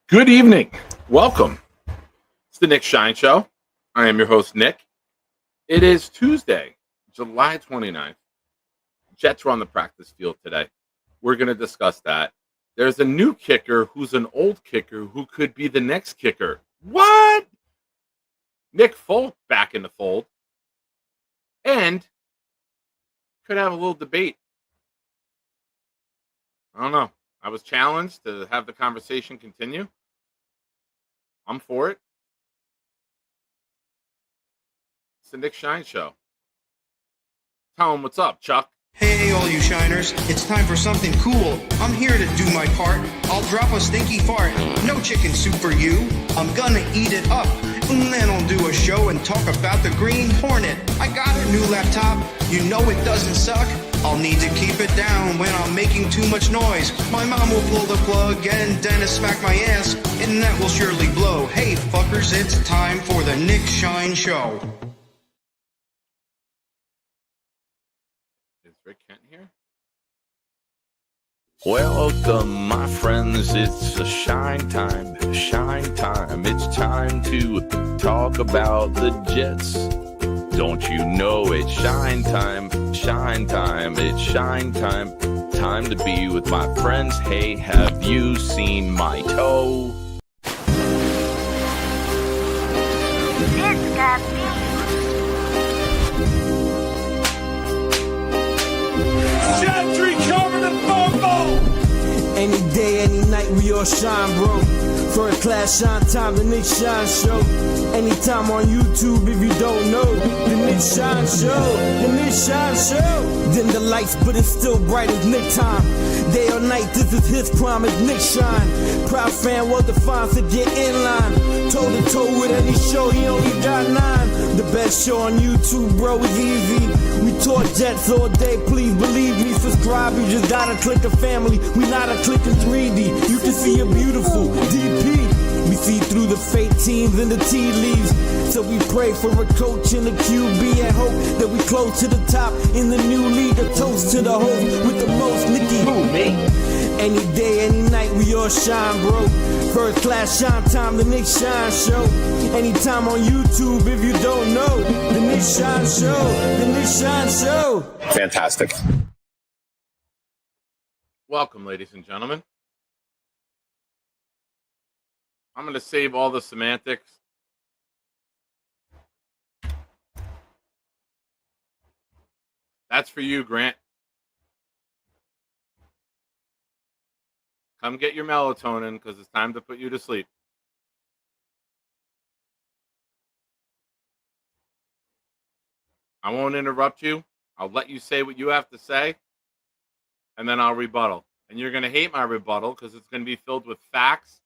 Good evening. Welcome. It's the Nick Shine Show. I am your host, Nick. It is Tuesday, July 29th. Jets are on the practice field today. We're going to discuss that. There's a new kicker who's an old kicker who could be the next kicker. What? Nick Folk back in the fold. And could have a little debate. I don't know. I was challenged to have the conversation continue. I'm for it. It's the Nick Shine Show. Tell him what's up, Chuck. Hey, all you shiners, it's time for something cool. I'm here to do my part. I'll drop a stinky fart. No chicken soup for you. I'm gonna eat it up. And then I'll do a show and talk about the Green Hornet. I got a new laptop. You know it doesn't suck. I'll need to keep it down when I'm making too much noise. My mom will pull the plug and Dennis smack my ass, and that will surely blow. Hey, fuckers, it's time for the Nick Shine Show. Is Rick Kent here? Welcome, my friends, it's a shine time, it's time to talk about the Jets. Don't you know it's shine time, it's shine time, time to be with my friends. Hey, have you seen my toe? It's got me. Gentry covered in football. Any day, any night, we all shine, bro. First class shine time, the Nick Shine Show. Anytime on YouTube, if you don't know, the Nick Shine Show, the Nick Shine Show. Dim the lights, but it's still bright as Nick time. Day or night, this is his prime, it's Nick Shine. Proud fan, well defined, so get in line. Toe to toe with any show, he only got 9. The best show on YouTube, bro, is easy. We talk Jets all day, please believe me. Subscribe, you just gotta click a family. We not a click in 3D. You can see a beautiful DP. We see through the fake teams and the tea leaves. So we pray for a coach and a QB and hope that we close to the top in the new league. A toast to the host with the most, Nicky. Who, me? Any day, any night, we all shine, bro. First class shine time, the Nick Shine Show. Anytime on YouTube, if you don't know, the Nick Shine Show, the Nick Shine Show. Fantastic. Welcome, ladies and gentlemen. I'm going to save all the semantics. That's for you, Grant. Come get your melatonin because it's time to put you to sleep. I won't interrupt you. I'll let you say what you have to say, and then I'll rebuttal. And you're going to hate my rebuttal because it's going to be filled with facts,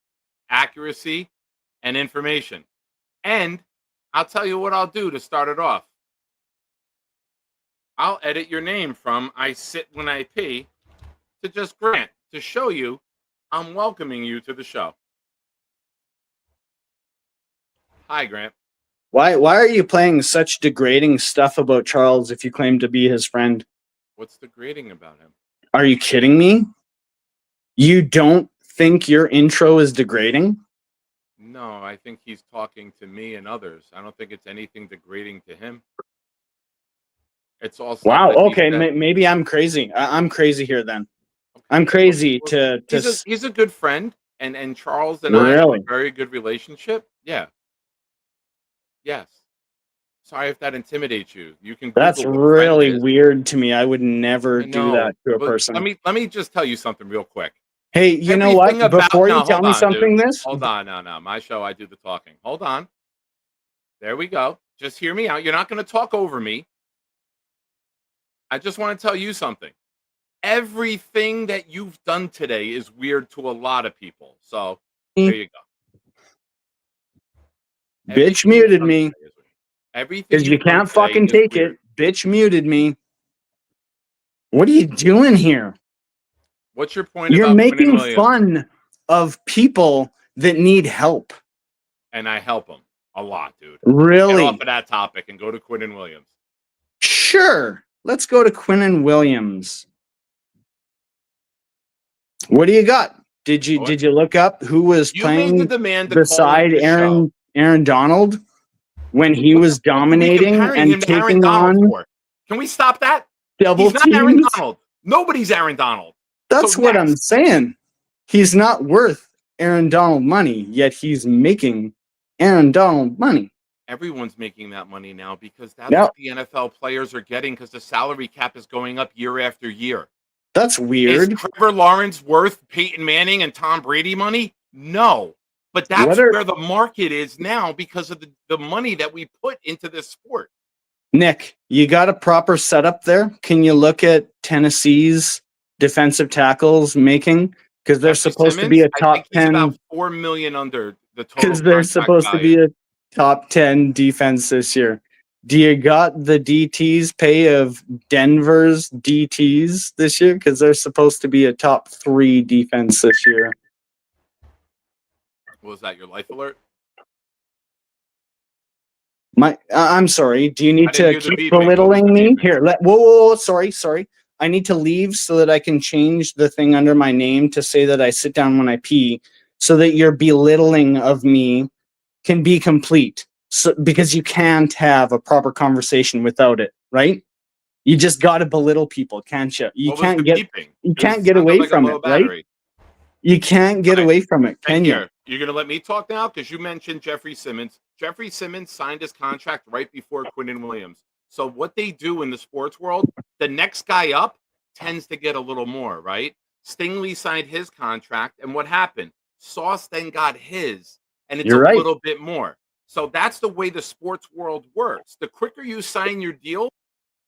accuracy, and information. And I'll tell you what I'll do to start it off. I'll edit your name from I sit when I pee to just Grant to show you I'm welcoming you to the show. Hi, Grant. Why are you playing such degrading stuff about Charles if you claim to be his friend? What's degrading about him? Are you kidding me? You don't think your intro is degrading? No, I think he's talking to me and others. I don't think it's anything degrading to him. It's all stuff Wow, that he okay, said. maybe I'm crazy. I'm crazy here then. I'm crazy to He's a good friend, and Charles and I have Really? a very good relationship. Yeah. Yes. Sorry if that intimidates you. You can Google That's what a friend really is. weird to me. I would never I do know, that to a but person. Let me just tell you something real quick. Hey, you know what? Everything about- Before no, you tell hold me on, something, dude. this Hold on, no. My show, I do the talking. Hold on. There we go. Just hear me out. You're not going to talk over me. I just want to tell you something. Everything that you've done today is weird to a lot of people. So there you go. bitch Everything you've muted done me today is weird. Everything because you you've done can't today fucking is take weird. it. Bitch muted me. What are you doing here? What's your point You're about Quinn and making Williams? fun of people that need help. And I help them a lot, dude. Get Really? off of that topic and go to Quinn and Williams. Sure. Let's go to Quinn and Williams. What do you got? Did you look up who was You made the playing demand to call beside into the show. Aaron Donald when he What was the fuck are we dominating comparing him and to Aaron taking Donald on for? Can we stop that? double He's not Aaron teams? Donald. Nobody's Aaron Donald. That's So what I'm next, saying. He's not worth Aaron Donald money, yet he's making Aaron Donald money. everyone's making that money now because that's Now, what the NFL players are getting because the salary cap is going up year after year. that's Is weird. Trevor Lawrence worth Peyton Manning and Tom Brady money? No. But What that's are where the market is now because of the money that we put into this sport. Nick, you got a proper setup there? Can you look at Tennessee's defensive tackles making? Because they're Jeffrey supposed to be Simmons, a I top think he's about 10 $4 million under the total because they're contract supposed to value. be a top 10 defense this year. Do you got the DT's pay of Denver's DTs this year? Because they're supposed to be a top 3 defense this year. What was that, your life alert? I'm sorry. Do you I need didn't to hear the keep beeping. What was belittling the me? beeping? Here, whoa, sorry. I need to leave so that I can change the thing under my name to say that I sit down when I pee, so that your belittling of me can be complete. So because you can't have a proper conversation without it, right? You just got to belittle people, can't you? What was the beeping? You It can't get sounded away like a from low it, right? battery. You can't get Okay. away from it, And can you? here, you're going to let me talk now because you mentioned Jeffrey Simmons. Jeffrey Simmons signed his contract right before Quinnen Williams. So what they do in the sports world, the next guy up tends to get a little more, right? Stingley signed his contract, and what happened? Sauce then got his, and it's You're a right. little bit more. So that's the way the sports world works. The quicker you sign your deal,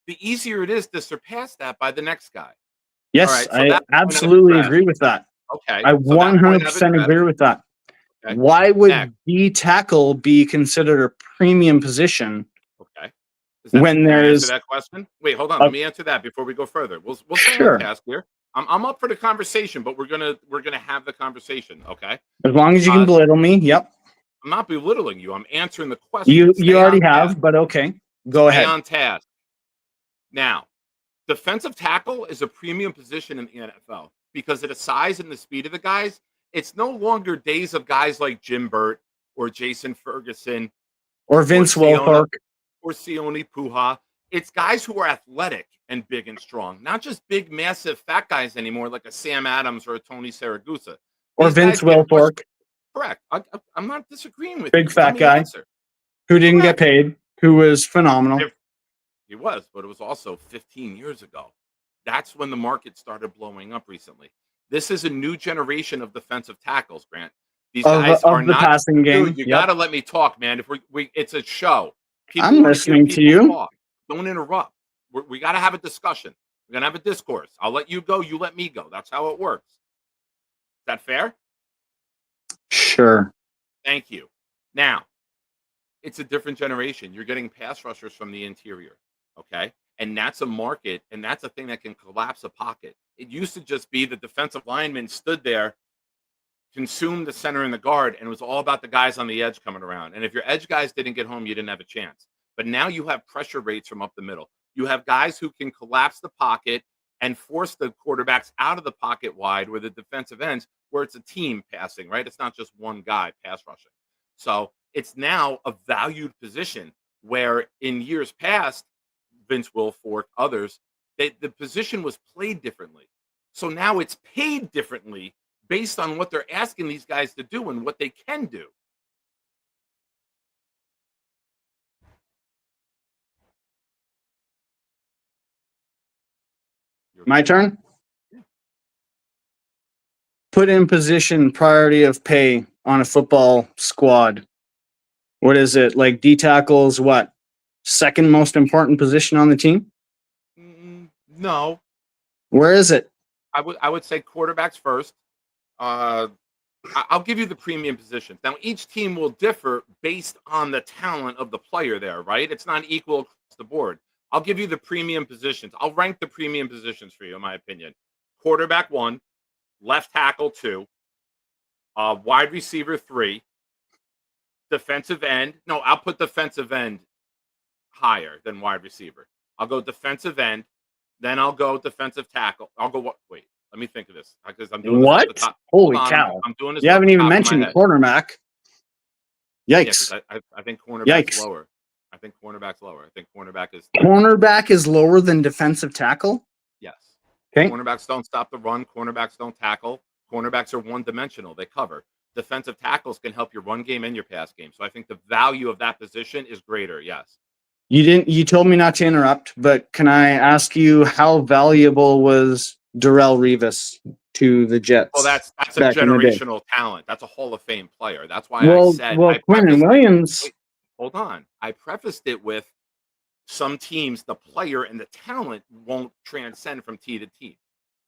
the easier it is to surpass that by the next guy. Yes, All right, so I that point I've absolutely addressed. agree with that. Okay, I so that point I've 100% addressed. agree with that. Okay, Why would next. D tackle be considered a premium position Okay. when Can I answer there's that question? Wait, hold on. a Let me answer that before we go further. We'll stay on sure, task here. I'm up for the conversation, but we're gonna have the conversation. Okay. as long as you can Uh, belittle me? Yep, I'm not belittling you. I'm answering the question. you Stay already on task. have, but okay, go Stay ahead. on task. Now, defensive tackle is a premium position in the NFL because of the size and the speed of the guys. It's no longer days of guys like Jim Burt or Jason Ferguson Or or Vince Sione Wilfork. or Sione Puha. It's guys who are athletic and big and strong, not just big, massive, fat guys anymore, like a Sam Adams or a Tony Saragusa. Or These Vince guys get pushed. Wilfork, Correct. I'm not disagreeing with you. big Just let fat me guy answer. who didn't get Correct. paid, who was phenomenal. He was, but it was also 15 years ago. That's when the market started blowing up recently. This is a new generation of defensive tackles, Grant. These guys are Of the not. passing game. Dude, you Yep. got to let me talk, man. If it's a show, people I'm want to hear listening to people you. talk. Don't interrupt. We got to have a discussion. We're gonna have a discourse. I'll let you go. You let me go. That's how it works. Is that fair? Sure. Thank you. Now, it's a different generation. You're getting pass rushers from the interior, okay? And that's a market, and that's a thing that can collapse a pocket. It used to just be the defensive lineman stood there, consumed the center and the guard, and it was all about the guys on the edge coming around. And if your edge guys didn't get home, you didn't have a chance. But now you have pressure rates from up the middle. You have guys who can collapse the pocket and force the quarterbacks out of the pocket wide where the defensive ends, where it's a team passing, right? It's not just one guy pass rushing. So it's now a valued position where in years past, Vince Wilfork, others, the position was played differently. So now it's paid differently based on what they're asking these guys to do and what they can do. My turn? Put in position priority of pay on a football squad. What is it? Like D tackles, what? Second most important position on the team? No, Where is it? I would say quarterbacks first. I'll give you the premium positions. Now, each team will differ based on the talent of the player there, right? It's not equal across the board. I'll give you the premium positions. I'll rank the premium positions for you, in my opinion. Quarterback 1, left tackle 2, wide receiver 3, defensive end. No, I'll put defensive end higher than wide receiver. I'll go defensive end, then I'll go defensive tackle. I'll go wait. Let me think of this because I'm doing this off the What? top. Holy Hold on, cow! I'm doing this. You off haven't the even top of my mentioned head. cornerback. Yeah, because Yikes! I think cornerback's Yikes! lower. I think cornerback's lower. I think cornerback is Cornerback is lower than defensive tackle. yes. Okay. Cornerbacks don't stop the run. Cornerbacks don't tackle. Cornerbacks are one-dimensional. They cover. Defensive tackles can help your run game and your pass game. So I think the value of that position is greater. Yes. You didn't. You told me not to interrupt, but can I ask you how valuable was Darrell Revis to the Jets? Well, that's a back in the day? generational talent. That's a Hall of Fame player. That's why I said Well, I Quentin prefaced it. Williams. Wait, hold on. I prefaced it with some teams, the player and the talent won't transcend from team to team.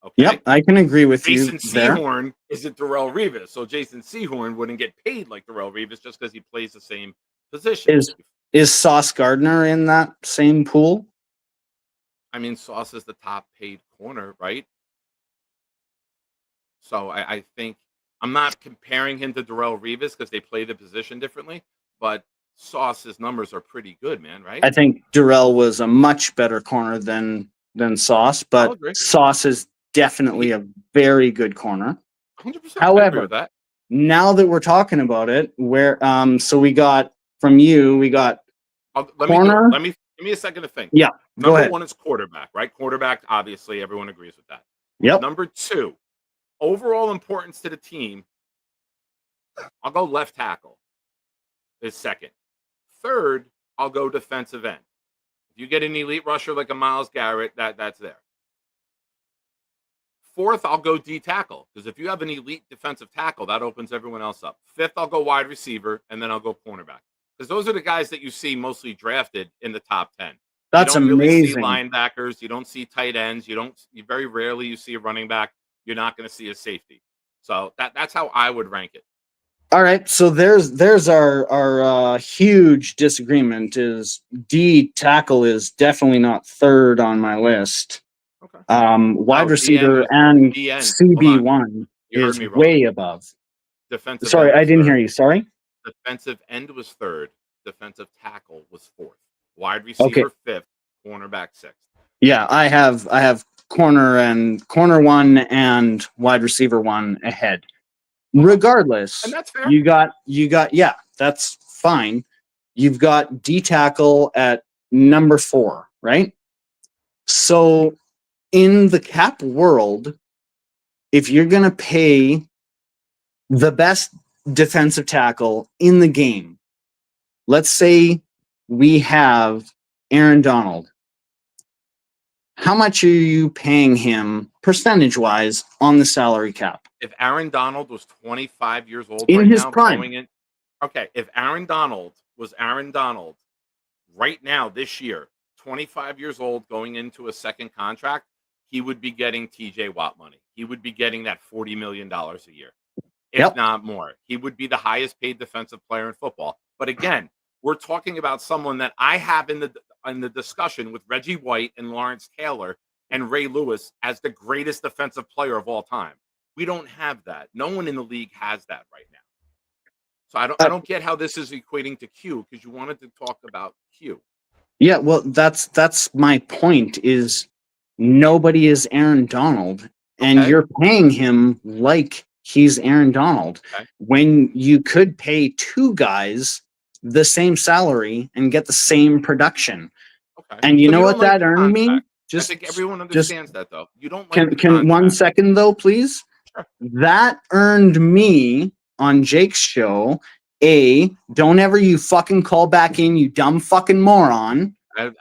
Okay. Yep, I can agree with Jason you there. Sehorn isn't Darrell Revis, so Jason Sehorn wouldn't get paid like Darrell Revis just because he plays the same position. Is Sauce Gardner in that same pool? I mean, Sauce is the top paid corner, right? So I think I'm not comparing him to Darrell Revis because they play the position differently, but Sauce's numbers are pretty good, man, right? I think Darrell was a much better corner than Sauce, I'll but agree. Sauce is definitely a very good corner. 100%. However, I agree with that. now that we're talking about it, where so we got from you, we got corner. Let me give me a second to think. Yeah, go Number ahead. one is quarterback, right? Quarterback, obviously, everyone agrees with that. Yep. Number two, overall importance to the team. I'll go left tackle is second. Third, I'll go defensive end. If you get an elite rusher like a Myles Garrett, that's there. Fourth, I'll go D tackle because if you have an elite defensive tackle, that opens everyone else up. Fifth, I'll go wide receiver, and then I'll go cornerback because those are the guys that you see mostly drafted in the top 10. That's you don't amazing. really see linebackers. You don't see tight ends. You very rarely you see a running back. You're not going to see a safety. So that's how I would rank it. All right, so there's our huge disagreement. Is D tackle is definitely not third on my list. Okay. Wide receiver and CB1 is way above. Defensive. Sorry, I didn't hear you. Sorry. Defensive end was third. Defensive tackle was fourth. Wide receiver fifth. Cornerback sixth. Yeah, I have corner one and wide receiver one ahead. Regardless, and that's fair. You got yeah, that's fine. You've got D tackle at number 4, right? So in the cap world, if you're going to pay the best defensive tackle in the game, let's say we have Aaron Donald. How much are you paying him percentage-wise on the salary cap? If Aaron Donald was 25 years old in right his now, prime, if Aaron Donald was Aaron Donald right now this year, 25 years old going into a second contract, he would be getting TJ Watt money. He would be getting that $40 million a year, if not more. He would be the highest paid defensive player in football. But again, we're talking about someone that I have in the discussion with Reggie White and Lawrence Taylor and Ray Lewis as the greatest defensive player of all time. We don't have that. No one in the league has that right now. So I don't get how this is equating to Q because you wanted to talk about Q. Yeah, well, that's my point. Is nobody is Aaron Donald, and you're paying him like he's Aaron Donald when you could pay two guys the same salary and get the same production. And you know what that earned me? I think everyone understands that, though. You don't like can 1 second though, please? Sure. That earned me on Jake's show. Don't ever you fucking call back in, you dumb fucking moron. I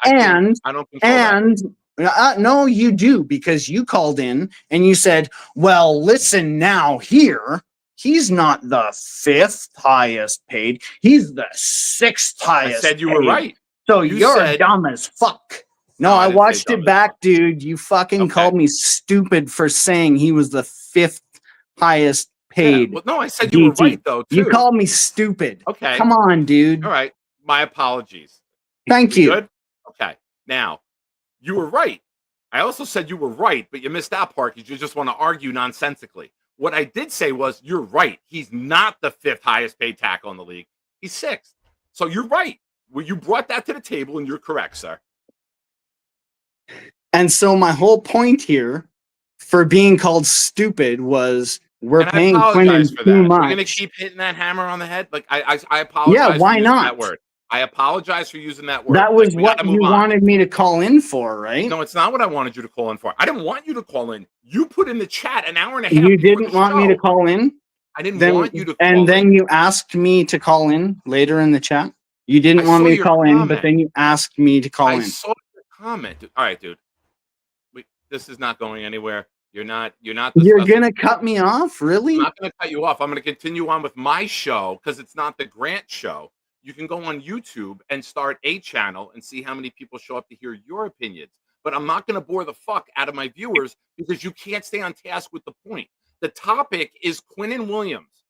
don't control that. No, you do, because you called in and you said, well, listen now here. He's not the 5th highest paid. He's the 6th highest I said you paid. were right. So you're dumb as fuck. No, I watched it back, dude. You fucking called me stupid for saying he was the 5th highest paid. Yeah. Well, no, I said you were right, though, too. You called me stupid. Okay. Come on, dude. All right. My apologies. Thank you. Good? Okay. Now, you were right. I also said you were right, but you missed that part because you just want to argue nonsensically. What I did say was you're right. He's not the 5th highest paid tackle in the league. He's 6th. So you're right. Well, you brought that to the table, and you're correct, sir. And so my whole point here, for being called stupid was we're And I paying apologize Quinnen for too that. much. We're gonna keep hitting that hammer on the head. Like I apologize Yeah, why for using not? that word. I apologize for using that word. That Like, was we what gotta you move on. wanted me to call in for, right? No, it's not what I wanted you to call in for. I didn't want you to call in. You put in the chat an hour and a half You before didn't the want me to show. call in? I didn't Then want you to and call then in. you asked me to call in later in the chat. You didn't I want saw me to your call in, but comment. then you asked me to call I in. saw your comment. All right, dude. This is not going anywhere. You're not You're discussing. gonna cut me off, I'm really? not going to cut you off. I'm going to continue on with my show because it's not the Grant show. You can go on YouTube and start a channel and see how many people show up to hear your opinions. But I'm not going to bore the fuck out of my viewers because you can't stay on task with the point. The topic is Quinnen Williams.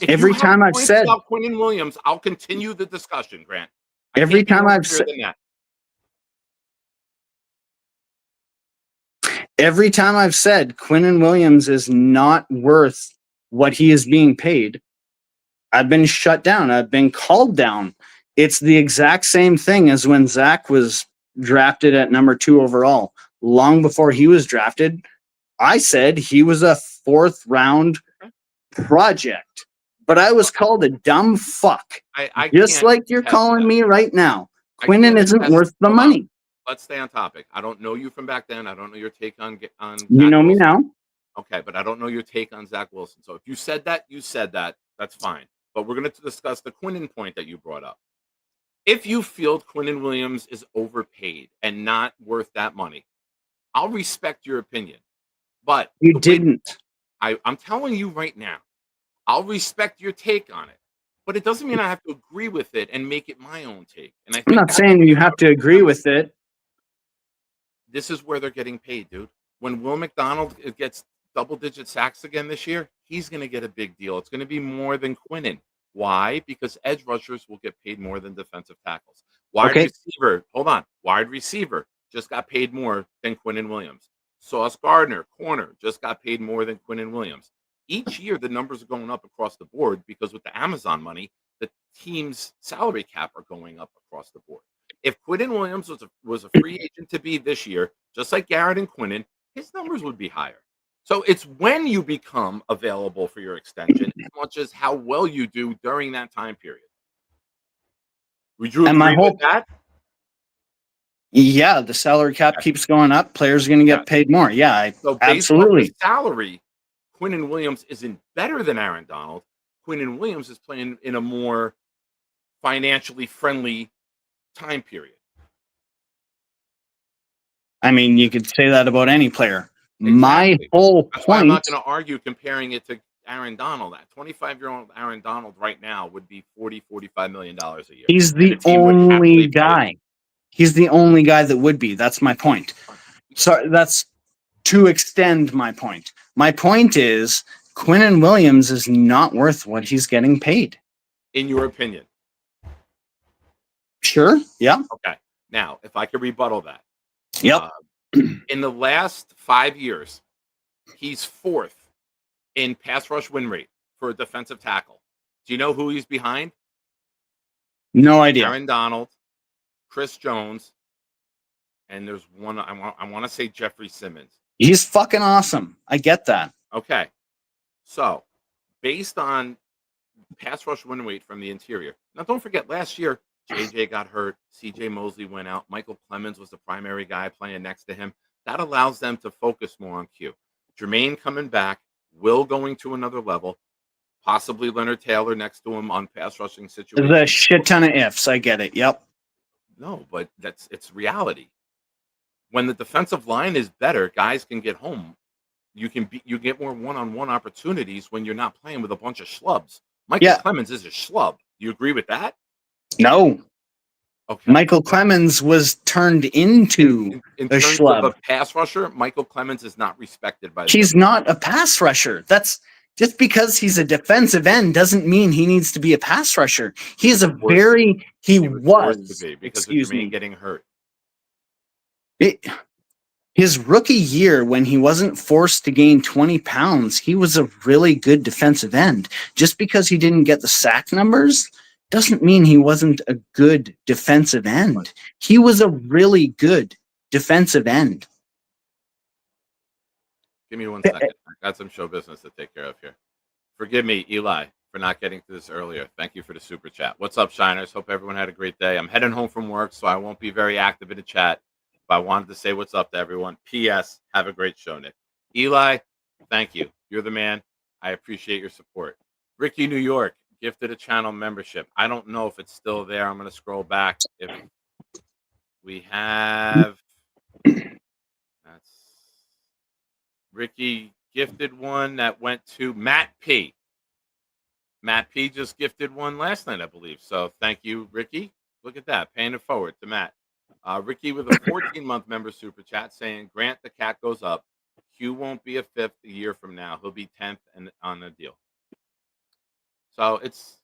If Every you have time I've points said, about Quinnen Williams, I'll continue the discussion, Grant. I every can't be time more I've clear said, than that. every time I've said Quinnen Williams is not worth what he is being paid, I've been shut down. I've been called down. It's the exact same thing as when Zach was drafted at number 2 overall. Long before he was drafted, I said he was a 4th round project. But I was called a dumb fuck. I Just can't like you're attest to calling that. me right now. I Quinnen can't isn't attest- worth the hold on. money. Let's stay on topic. I don't know you from back then. I don't know your take on You Zach know me Wilson. now. Okay, but I don't know your take on Zach Wilson. So if you said that, you said that. That's fine. But we're going to discuss the Quinnen point that you brought up. If you feel Quinnen Williams is overpaid and not worth that money, I'll respect your opinion. But You the way- didn't. I'm telling you right now, I'll respect your take on it. But it doesn't mean I have to agree with it and make it my own take. And I I'm think not that's saying where you the have to rubber agree meets with it. This is where they're getting paid, dude. When Will McDonald gets double-digit sacks again this year, he's going to get a big deal. It's going to be more than Quinnen. Why? Because edge rushers will get paid more than defensive tackles. Wide Okay. receiver, hold on. Wide receiver just got paid more than Quinnen Williams. Sauce Gardner, corner, just got paid more than Quinnen Williams. Each year, the numbers are going up across the board because with the Amazon money, the team's salary cap are going up across the board. If Quinnen Williams was a free agent to be this year, just like Garrett and Quinnen, his numbers would be higher. So it's when you become available for your extension as much as how well you do during that time period. Would you And my agree with whole- that? Yeah, the salary cap keeps going up. Players are going to get Yeah. paid more. Yeah, So based absolutely. off the salary, Quinnen Williams isn't better than Aaron Donald. Quinnen Williams is playing in a more financially friendly time period. I mean, you could say that about any player. Exactly. My whole That's why I'm not point. going to argue comparing it to Aaron Donald. That 25-year-old Aaron Donald right now would be $45 million a year. He's And the team would happily only pay him. guy. He's the only guy that would be. That's my point. So that's to extend my point. My point is Quinnen Williams is not worth what he's getting paid. In your opinion. Sure. Yeah. Okay. Now, if I could rebuttal that. Yep. In the last 5 years, he's 4th in pass rush win rate for a defensive tackle. Do you know who he's behind? No idea. Aaron Donald, Chris Jones, and there's one I want to say Jeffrey Simmons. He's fucking awesome. I get that. Okay. So, based on pass rush win rate from the interior. Now, don't forget, last year, JJ got hurt. CJ Mosley went out. Michael Clemens was the primary guy playing next to him. That allows them to focus more on Q. Jermaine coming back, Will going to another level, possibly Leonard Taylor next to him on pass rushing situations. There's a shit ton of ifs. I get it. Yep. No, but it's reality. When the defensive line is better, guys can get home. You get more one-on-one opportunities when you're not playing with a bunch of schlubs. Michael Clemens is a schlub. Do you agree with that? No. Okay. Michael Clemens was turned into in a terms schlub. of a pass rusher, Michael Clemens is not respected by the He's not a pass rusher. That's just because he's a defensive end doesn't mean he needs to be a pass rusher. He's a very he forced was to be because excuse of Jermaine me. getting hurt. His rookie year, when he wasn't forced to gain 20 pounds, he was a really good defensive end. Just because he didn't get the sack numbers doesn't mean he wasn't a good defensive end. He was a really good defensive end. Give me 1 second. I got some show business to take care of here. Forgive me, Eli, for not getting to this earlier. Thank you for the super chat. What's up, Shiners? Hope everyone had a great day. I'm heading home from work, so I won't be very active in the chat, but I wanted to say what's up to everyone. P.S. Have a great show, Nick. Eli, thank you. You're the man. I appreciate your support. Ricky, New York, gifted a channel membership. I don't know if it's still there. I'm going to scroll back. If we have... That's... Ricky gifted one that went to Matt P. Matt P just gifted one last night, I believe. So thank you, Ricky. Look at that, paying it forward to Matt. Ricky with a 14-month member super chat saying, Grant, the cat goes up. Q won't be a 5th a year from now. He'll be 10th and on the deal. So it's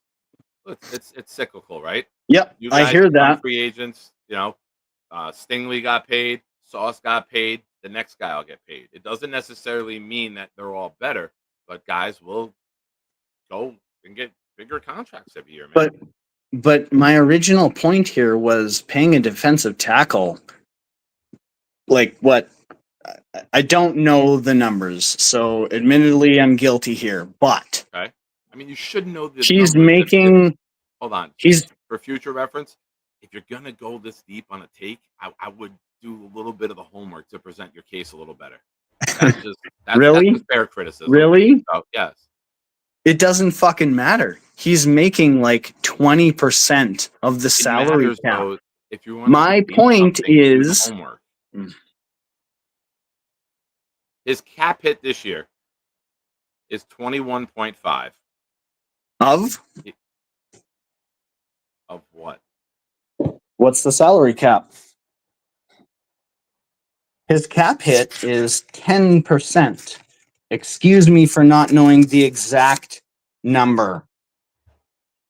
cyclical, right? Yep, You I guys hear become that. free agents, Stingley got paid, Sauce got paid, the next guy will get paid. It doesn't necessarily mean that they're all better, but guys will go and get bigger contracts every year, man. But my original point here was paying a defensive tackle. Like what? I don't know the numbers, so admittedly I'm guilty here. But Okay, I mean you should know the he's numbers. making. Hold on, He's for future reference. If you're gonna go this deep on a take, I would do a little bit of the homework to present your case a little better. That's really that's a fair criticism. really. So, yes. It doesn't fucking matter. He's making like 20% of the salary matters, cap. though, if you want My to point do the is, homework. His cap hit this year is 21.5. of what? What's the salary cap? His cap hit is 10%. Excuse me for not knowing the exact number.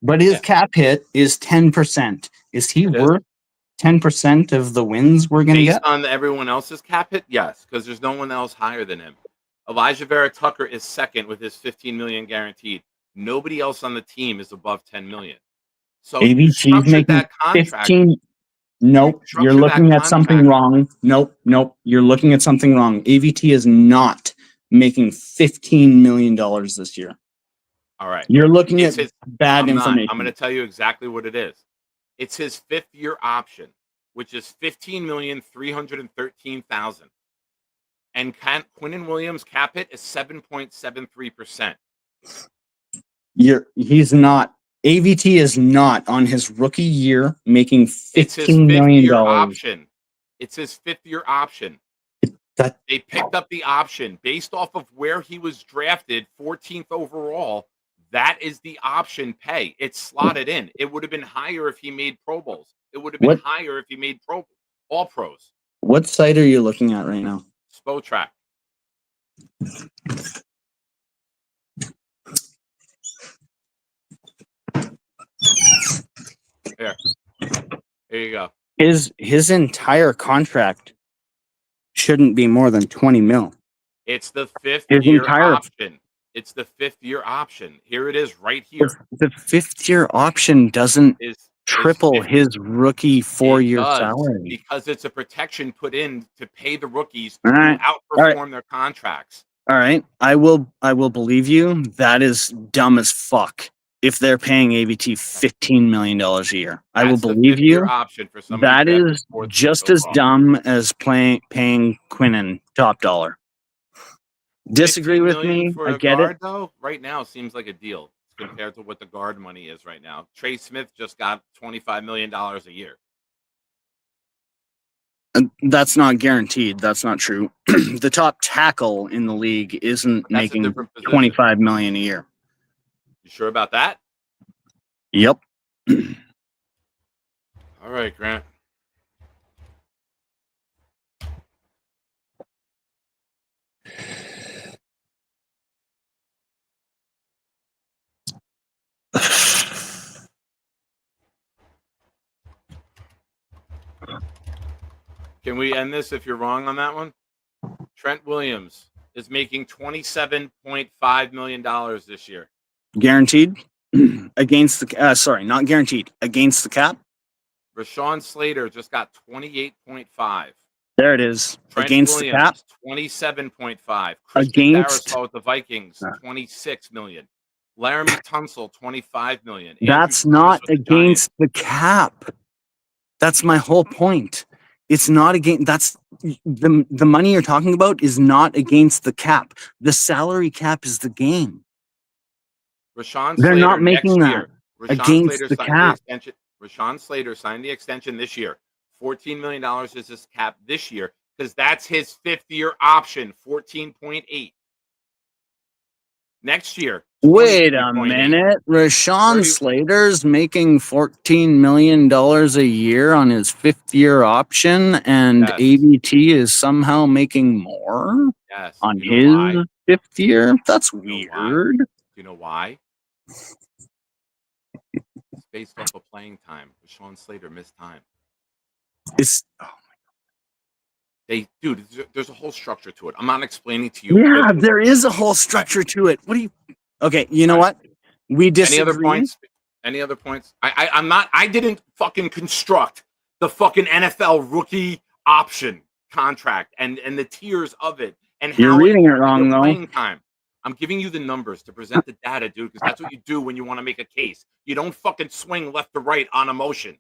But his cap hit is 10%. Is he worth 10% of the wins we're going to get? Based on everyone else's cap hit, yes, because there's no one else higher than him. Elijah Vera Tucker is second with his $15 million guaranteed. Nobody else on the team is above $10 million. So you structured that contract. 15. Nope, you're looking at something wrong. Nope, you're looking at something wrong. AVT is not making $15 million this year. All right. You're looking at bad information. I'm going to tell you exactly what it is. It's his 5th-year option, which is $15,313,000. And Quinnen Williams' cap hit is 7.73%. He's not. AVT is not on his rookie year making $15 million. Option. It's his 5th-year option. They picked up the option based off of where he was drafted, 14th overall. That is the option pay. It's slotted in. It would have been higher if he made Pro Bowls. It would have been higher if he made all pros. What site are you looking at right now? Spotrac. Here you go. His entire contract shouldn't be more than 20 mil. It's the 5th-year option. It's the 5th-year option. Here it is right here. The 5th-year option doesn't triple his rookie 4-year salary. Because it's a protection put in to pay the rookies who outperform their contracts. All right. I will believe you. That is dumb as fuck. If they're paying AVT $15 million a year, I will believe you. Option for that is just as dumb as paying Quinnen top dollar. Disagree with me. For I get guard, it. Though, right now seems like a deal compared to what the guard money is right now. Trey Smith just got $25 million a year. That's not guaranteed. That's not true. The top tackle in the league isn't making $25 million a year. You sure about that? Yep. All right, Grant. Can we end this if you're wrong on that one? Trent Williams is making $27.5 million this year. Guaranteed? Against the not guaranteed. Against the cap? Rashawn Slater just got 28.5. There it is. Trent Against the cap. Williams, 27.5. Christian Against. Darrisaw with the Vikings, 26 million. Laramie Tunsil, 25 million. Andrew That's Thomas not with the Giants. against the cap. That's my whole point. It's not against. That's the money you're talking about is not against the cap. The salary cap is the game. Rashawn They're Slater not making next that year. Rashawn against Slater the signed the cap. extension. Rashawn Slater signed the extension this year. $14 million is his cap this year because that's his 5th-year option, 14.8. Next year, Wait a 23.8. minute. Rashawn 30 Slater's making $14 million a year on his 5th-year option, and Yes. ABT is somehow making more Yes. on You know why? his 5th year? That's You know why? weird. Do you know why? It's based off of playing time. Rashawn Slater missed time. It's Dude, there's a whole structure to it. I'm not explaining to you. yeah, there is a whole structure to it. What do you? Okay, you know what? We disagree. Any other points? Any other points? I'm not. I didn't fucking construct the fucking NFL rookie option contract and the tiers of it and You're how reading it wrong, though. playing time. I'm giving you the numbers to present the data, dude, because that's what you do when you want to make a case. You don't fucking swing left to right on emotion.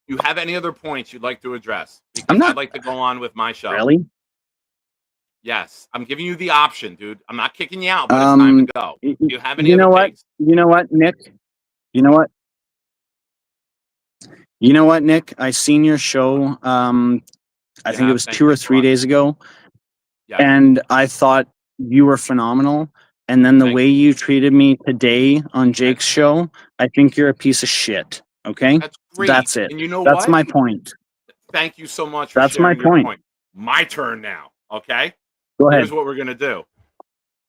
You have any other points you'd like to address? Because I'd like to go on with my show. Really? Yes, I'm giving you the option, dude. I'm not kicking you out, but it's time to go. Do you have any other takes? You know what, Nick? You know what? You know what, Nick? I seen your show. I think it was 2 or 3 days ago, Yes. and I thought you were phenomenal. And then the way you treated me today on Jake's show, I think you're a piece of shit. Okay, That's great. That's it. And you know That's what? my point. Thank you so much for That's sharing my your point. point. My turn now, okay? Go ahead. Here's what we're going to do.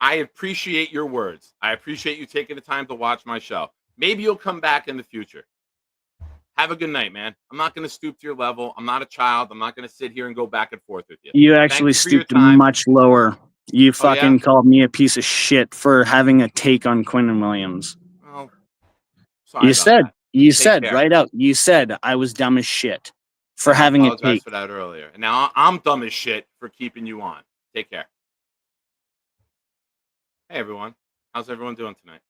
I appreciate your words. I appreciate you taking the time to watch my show. Maybe you'll come back in the future. Have a good night, man. I'm not going to stoop to your level. I'm not a child. I'm not going to sit here and go back and forth with you. You actually stooped much lower. You fucking called me a piece of shit for having a take on Quinn Williams. Well, sorry you said that. you Take said care. right out. You said I was dumb as shit for having a I apologized take. for that earlier. And now I'm dumb as shit for keeping you on. Take care. Hey, everyone. How's everyone doing tonight?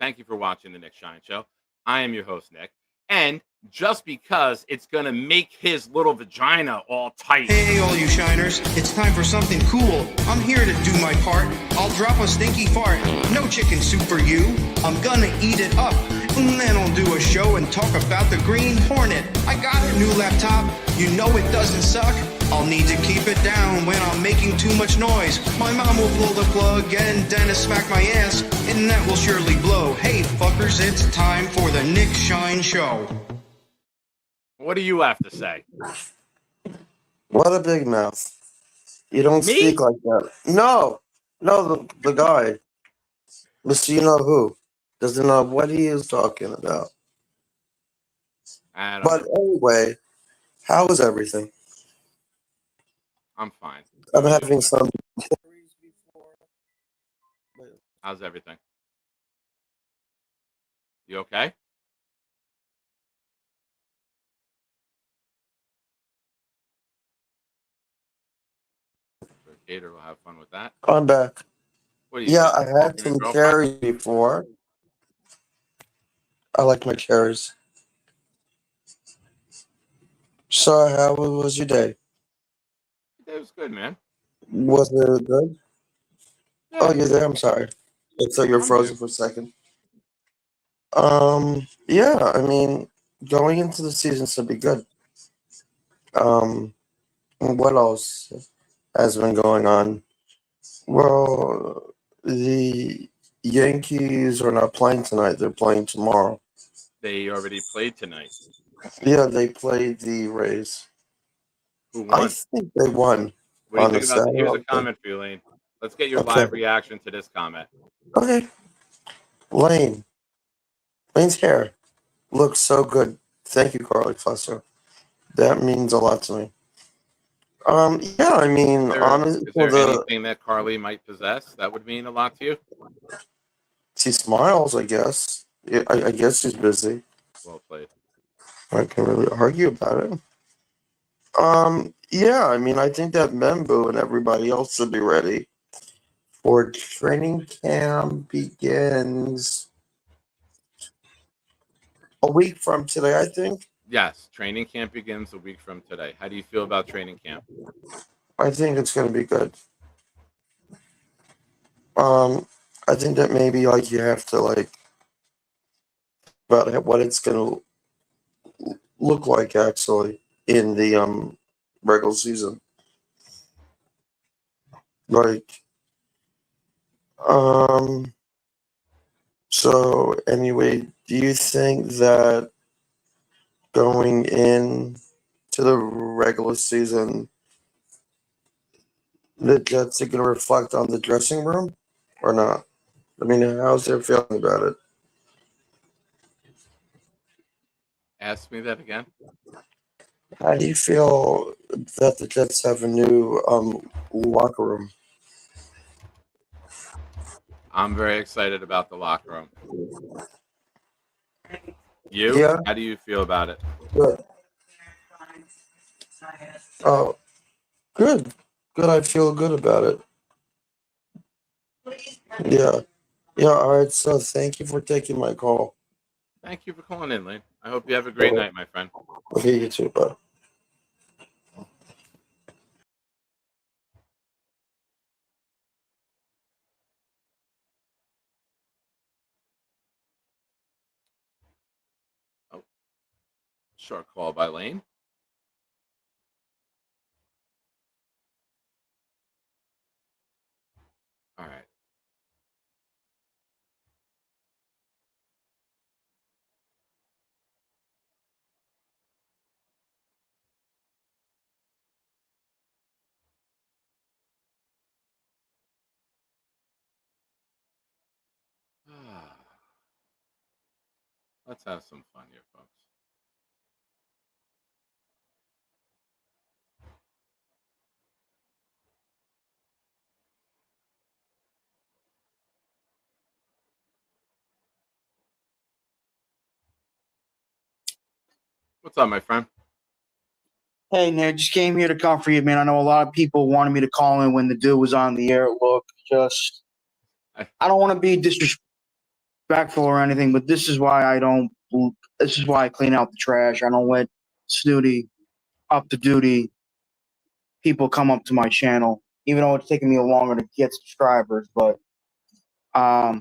Thank you for watching The Nick Shine Show. I am your host, Nick. And just because it's going to make his little vagina all tight. Hey, all you shiners, it's time for something cool. I'm here to do my part. I'll drop a stinky fart. No chicken soup for you. I'm gonna eat it up. And then I'll do a show and talk about the Green Hornet. I got a new laptop. You know it doesn't suck. I'll need to keep it down when I'm making too much noise. My mom will pull the plug and Dennis smack my ass, and that will surely blow. Hey, fuckers, it's time for the Nick Shine Show. What do you have to say? What a big mouth. You don't Me? speak like that. No, the guy. Mr. You know who. Doesn't know what he is talking about. But anyway, how is everything? I'm fine. I'm having some. How's everything? You okay? Gator will have fun with that. I'm back. What do you Yeah, think? I had Your some girlfriend? cherries before. I like my cherries. So, how was your day? It was good, man. Was it good? Yeah. Oh, you're there. I'm sorry. I thought you were I'm frozen here. for a second. Yeah, I mean, going into the season should be good. What else has been going on? Well, the Yankees are not playing tonight. They're playing tomorrow. They already played tonight. Yeah, they played the Rays. Who I won? think they won. What do you on think the about? Here's a Saturday. comment for you, Lane. Let's get your Okay. live reaction to this comment. Okay. Lane's hair looks so good. Thank you, Carly Fusser. That means a lot to me. Yeah, I mean, honestly, Is there anything that Carly might possess that would mean a lot to you? she smiles, I guess. I guess she's busy. Well played. I can really argue about it. Yeah, I mean, I think that Membu and everybody else should be ready for training camp begins a week from today, I think. Yes, training camp begins a week from today. How do you feel about training camp? I think it's going to be good. Um, I think that maybe like you have to like about what it's going to look like actually in the regular season. Like um, so anyway, do you think that going in to the regular season, the Jets are going to reflect on the dressing room or not? I mean, how's their feeling about it? Ask me that again. How do you feel that the Jets have a new locker room? I'm very excited about the locker room. You? Yeah, How do you feel about it? good. Oh, good. Good. I feel good about it. Yeah. Yeah. All right. So thank you for taking my call. Thank you for calling in, Lane. I hope you have a great night, my friend. Okay, you too. Bye. Oh, short call by Lane. All right. Let's have some fun here, folks. What's up, my friend? Hey, Nick, just came here to comfort you, man. I know a lot of people wanted me to call in when the dude was on the air. Look, just I don't want to be disrespectful or anything, but this is why I don't. This is why I clean out the trash. I don't let snooty, up to duty people come up to my channel, even though it's taking me longer to get subscribers. But I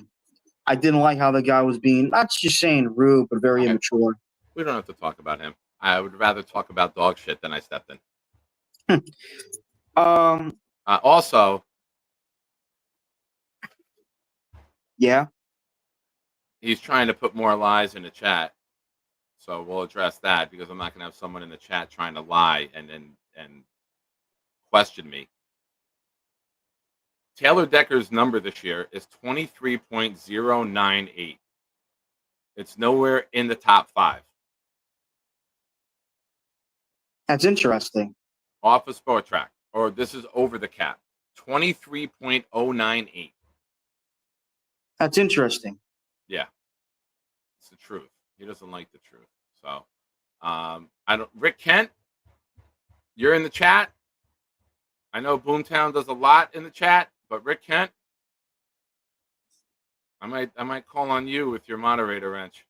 didn't like how the guy was being not just saying rude, but very Okay. immature. We don't have to talk about him. I would rather talk about dog shit than I stepped in. Also, Yeah. he's trying to put more lies in the chat, so we'll address that because I'm not going to have someone in the chat trying to lie and question me. Taylor Decker's number this year is 23.098. It's nowhere in the top 5. That's interesting. Off of Sport Track, or this is over the cap. 23.098. That's interesting. Yeah, it's the truth. He doesn't like the truth. So, I don't. Rick Kent, you're in the chat. I know Boomtown does a lot in the chat, but Rick Kent, I might call on you with your moderator wrench.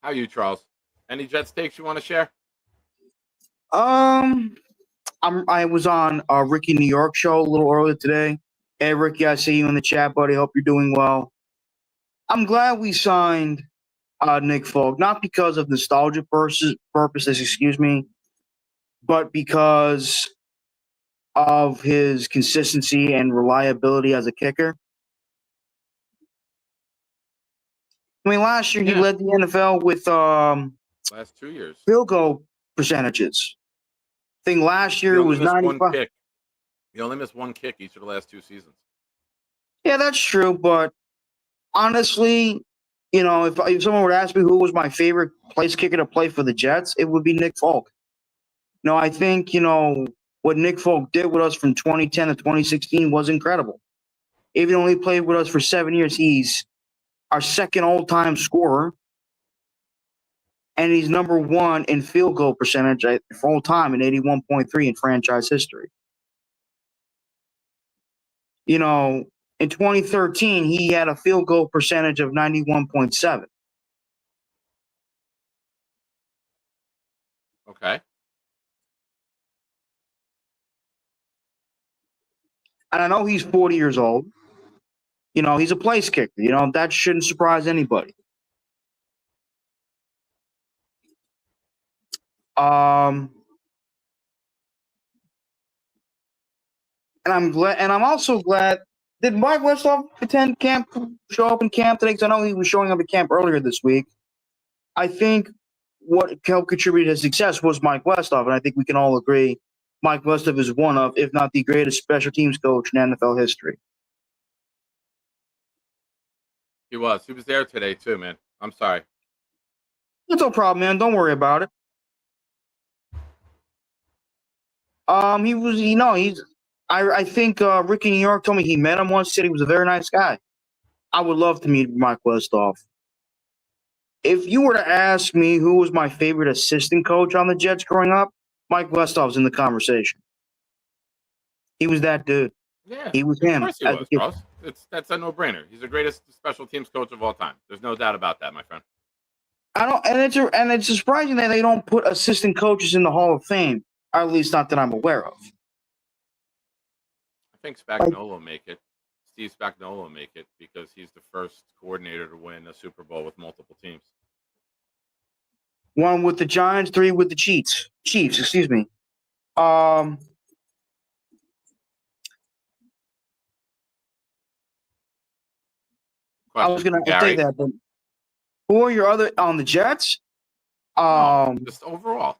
How are you, Charles? Any Jets takes you want to share? I was on Ricky New York show a little earlier today. Hey, Ricky, I see you in the chat, buddy. Hope you're doing well. I'm glad we signed Nick Folk, not because of nostalgia purposes, excuse me, but because of his consistency and reliability as a kicker. I mean, last year he led the NFL with last 2 years field goal percentages. I think last year it was 95. Kick. He only missed one kick each of the last 2 seasons. Yeah, that's true. But honestly, you know, if someone would ask me who was my favorite place kicker to play for the Jets, it would be Nick Folk. No, I think, you know, what Nick Folk did with us from 2010 to 2016 was incredible. Even though he played with us for 7 years, he's our second all-time scorer, and he's number one in field goal percentage for all time in 81.3 in franchise history. You know, in 2013, he had a field goal percentage of 91.7. Okay. And I know he's 40 years old. You know, he's a place kicker. You know, that shouldn't surprise anybody. And I'm glad, and I'm also glad. Did Mike Westhoff attend camp, show up in camp today? Because I know he was showing up at camp earlier this week. I think what helped contribute to his success was Mike Westhoff, and I think we can all agree Mike Westhoff is one of, if not the greatest special teams coach in NFL history. He was. He was there today too, man. I'm sorry. That's no problem, man. Don't worry about it. He was, you know, I think Ricky New York told me he met him once, said he was a very nice guy. I would love to meet Mike Westhoff. If you were to ask me who was my favorite assistant coach on the Jets growing up, Mike Westhoff's in the conversation. He was that dude. Yeah, he was of him. course he was, Ross. That's a no-brainer. He's the greatest special teams coach of all time. There's no doubt about that, my friend. And it's surprising that they don't put assistant coaches in the Hall of Fame, or at least not that I'm aware of. I think Spagnuolo will make it. Steve Spagnuolo will make it because he's the first coordinator to win a Super Bowl with multiple teams. 1 with the Giants, 3 with the Chiefs. Excuse me. I was going to say that, but who are your other on the Jets? Just overall.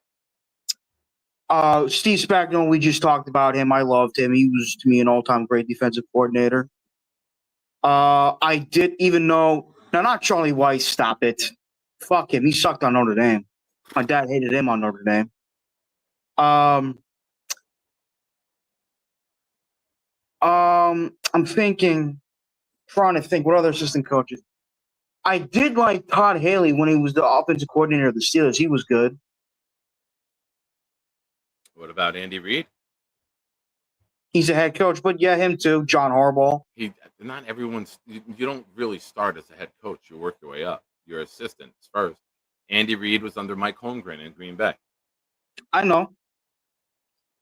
Steve Spagnuolo, we just talked about him. I loved him. He was, to me, an all-time great defensive coordinator. I did even know – now, not Charlie Weiss. Stop it. Fuck him. He sucked on Notre Dame. My dad hated him on Notre Dame. I'm trying to think what other assistant coaches. I did like Todd Haley when he was the offensive coordinator of the Steelers. He was good. What about Andy Reid? He's a head coach, but yeah, him too. John Harbaugh. Not everyone's. You don't really start as a head coach. You work your way up. Your assistants first. Andy Reid was under Mike Holmgren in Green Bay. I know.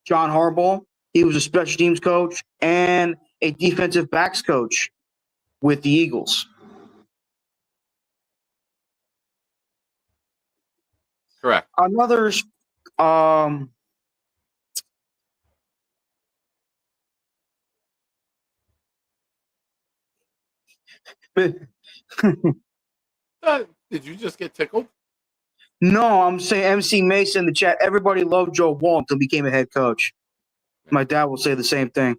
John Harbaugh. He was a special teams coach and a defensive backs coach with the Eagles. Correct. Another. Did you just get tickled? No, I'm saying MC Mason in the chat. Everybody loved Joe Wall until he became a head coach. My dad will say the same thing.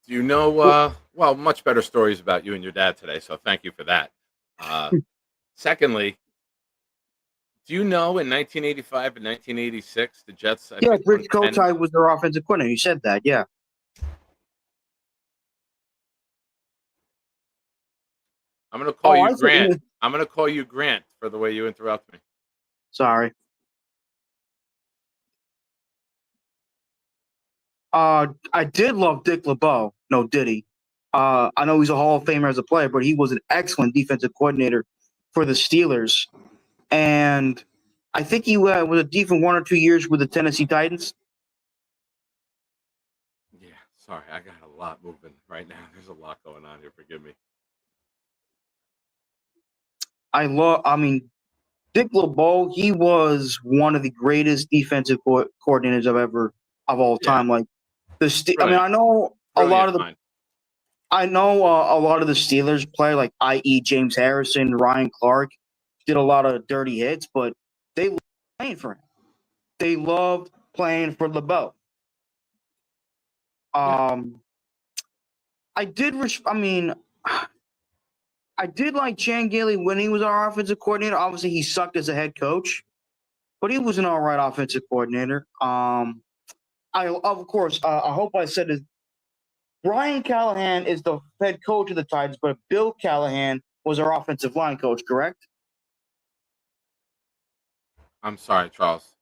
Do you know? Well, much better stories about you and your dad today. So thank you for that. Secondly, do you know in 1985 and 1986 the Jets? Rich Kotite was their offensive coordinator. You said that, yeah. I'm going to call you Grant. I'm going to call you Grant for the way you interrupt me. Sorry. I did love Dick LeBeau. No, did he? I know he's a Hall of Famer as a player, but he was an excellent defensive coordinator for the Steelers. And I think he was a decent 1 or 2 years with the Tennessee Titans. Yeah, sorry. I got a lot moving right now. There's a lot going on here. Forgive me. Dick LeBeau, he was one of the greatest defensive coordinators of all time. Like I know a lot of the Steelers play, like i.e. James Harrison, Ryan Clark, did a lot of dirty hits, but they loved playing for him. They loved playing for LeBeau. I did like Chan Gailey when he was our offensive coordinator. Obviously, he sucked as a head coach, but he was an all right offensive coordinator. I hope I said it. Brian Callahan is the head coach of the Titans, but Bill Callahan was our offensive line coach, correct? I'm sorry, Charles.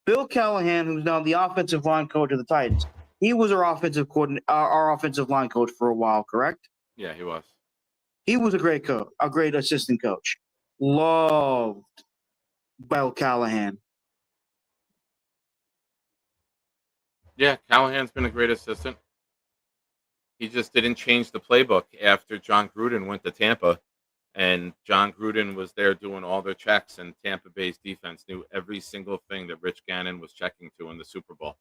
Bill Callahan, who's now the offensive line coach of the Titans, he was our our offensive line coach for a while, correct? Yeah, he was. He was a great coach, a great assistant coach. Loved Bill Callahan. Yeah, Callahan's been a great assistant. He just didn't change the playbook after John Gruden went to Tampa, and John Gruden was there doing all their checks, and Tampa Bay's defense knew every single thing that Rich Gannon was checking to in the Super Bowl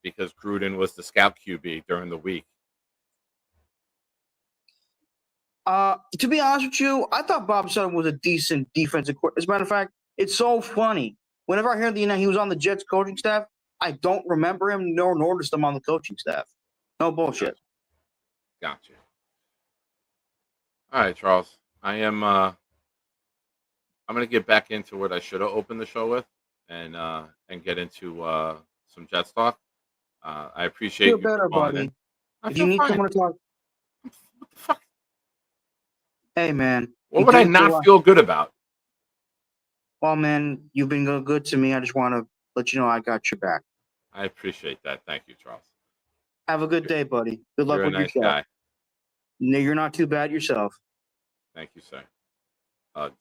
because Gruden was the scout QB during the week. To be honest with you, I thought Bob Sutton was a decent defensive coordinator. As a matter of fact, it's so funny. Whenever I hear he was on the Jets coaching staff, I don't remember him nor noticed him on the coaching staff. No bullshit. Gotcha. All right, Charles. I'm gonna get back into what I should have opened the show with, and get into some Jets talk. I appreciate Feel you better, calling buddy. in. I If feel you need fine. someone to talk, What the fuck? hey man. What would I not feel good about? Well, man, you've been good to me. I just want to let you know I got your back. I appreciate that. Thank you, Charles. Have a good day, buddy. Good luck You're a with your nice show. guy. No, you're not too bad yourself. Thank you, sir. Hugs.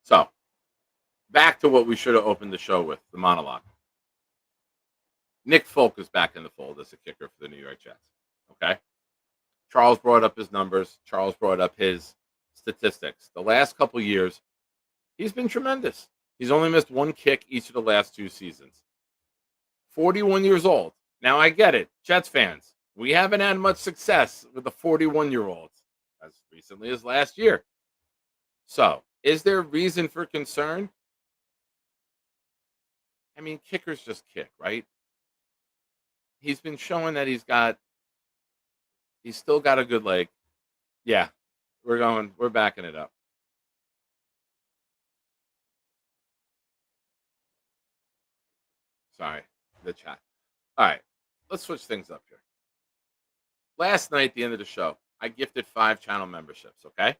So, back to what we should have opened the show with, the monologue. Nick Folk is back in the fold as a kicker for the New York Jets. Okay? Charles brought up his numbers. Charles brought up his statistics. The last couple years, he's been tremendous. He's only missed one kick each of the last 2 seasons. 41 years old. Now, I get it. Jets fans, we haven't had much success with the 41-year-olds as recently as last year. So, is there reason for concern? I mean, kickers just kick, right? He's been showing that he's still got a good leg. Yeah, we're backing it up. Sorry, the chat. All right, let's switch things up here. Last night at the end of the show, I gifted 5 channel memberships, okay?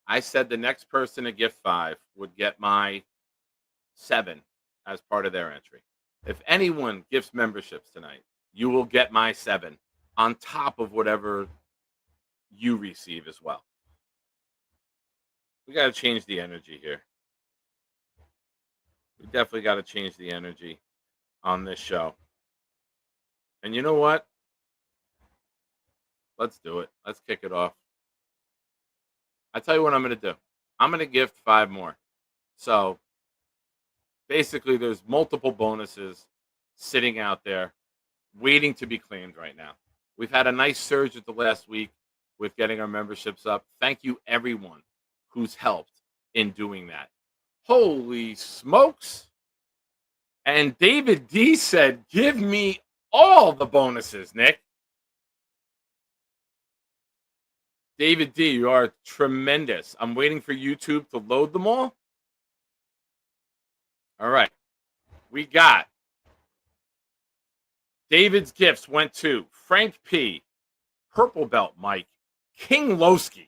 I said the next person to gift 5 would get my 7 as part of their entry. If anyone gifts memberships tonight, you will get my 7 on top of whatever you receive as well. We got to change the energy here. We definitely got to change the energy on this show. And you know what? Let's do it. Let's kick it off. I tell you what I'm going to do. I'm going to gift 5 more. So basically, there's multiple bonuses sitting out there waiting to be claimed right now. We've had a nice surge at the last week with getting our memberships up. Thank you, everyone who's helped in doing that. Holy smokes. And David D said, give me all the bonuses, Nick. David D, you are tremendous. I'm waiting for YouTube to load them all. All right. We got David's gifts went to Frank P, Purple Belt Mike, King Lowski.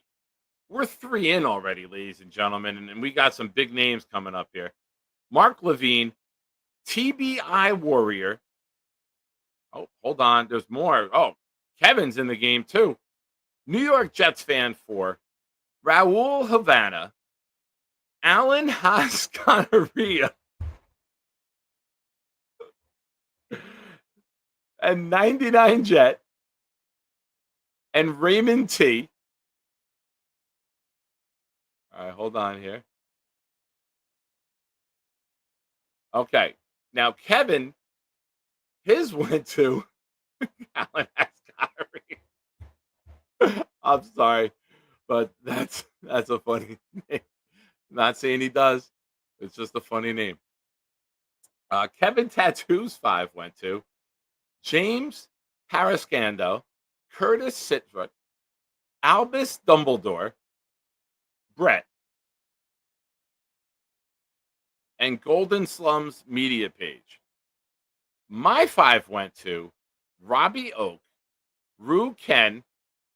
We're 3 in already, ladies and gentlemen, and we got some big names coming up here. Mark Levine, TBI Warrior. Oh, hold on. There's more. Oh, Kevin's in the game, too. New York Jets fan 4, Raul Havana, Alan Haas Gonorrhea, and 99 Jet, and Raymond T. All right, hold on here. Okay. Now, Kevin, his went to Alan Haas Gonorrhea. I'm sorry, but that's a funny name. Not saying he does. It's just a funny name. Kevin Tattoos 5 went to James Parascando, Curtis Sitfoot, Albus Dumbledore, Brett, and Golden Slums Media Page. My 5 went to Robbie Oak, Rue Ken,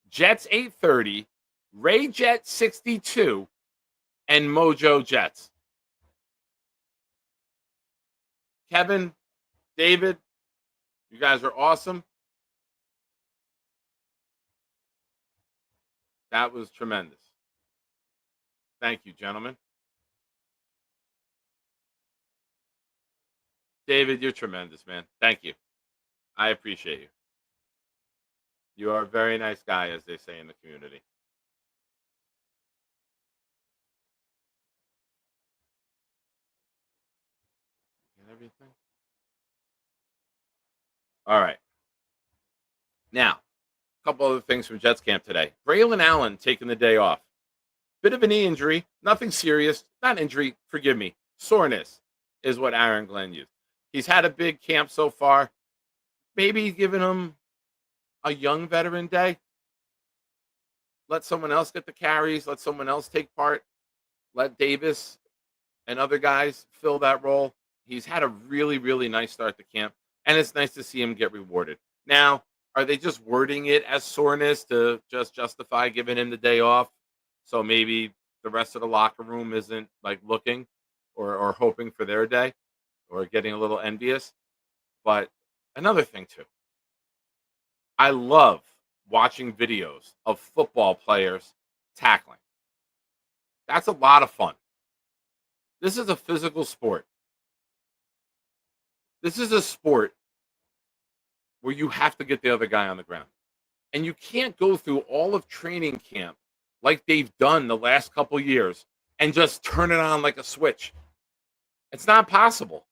Jets 830, Ray Jet 62, and Mojo Jets. Kevin, David, you guys are awesome. That was tremendous. Thank you, gentlemen. David, you're tremendous, man. Thank you. I appreciate you. You are a very nice guy, as they say in the community. And everything. All right. Now, a couple other things from Jets camp today. Braylon Allen taking the day off. Bit of a knee injury, nothing serious. Not injury, forgive me. Soreness is what Aaron Glenn used. He's had a big camp so far. Maybe giving him a young veteran day. Let someone else get the carries. Let someone else take part. Let Davis and other guys fill that role. He's had a really, really nice start to camp, and it's nice to see him get rewarded. Now, are they just wording it as soreness to just justify giving him the day off? So maybe the rest of the locker room isn't like looking or hoping for their day or getting a little envious. But another thing, too, I love watching videos of football players tackling. That's a lot of fun. This is a physical sport. This is a sport where you have to get the other guy on the ground. And you can't go through all of training camp like they've done the last couple years and just turn it on like a switch. It's not possible.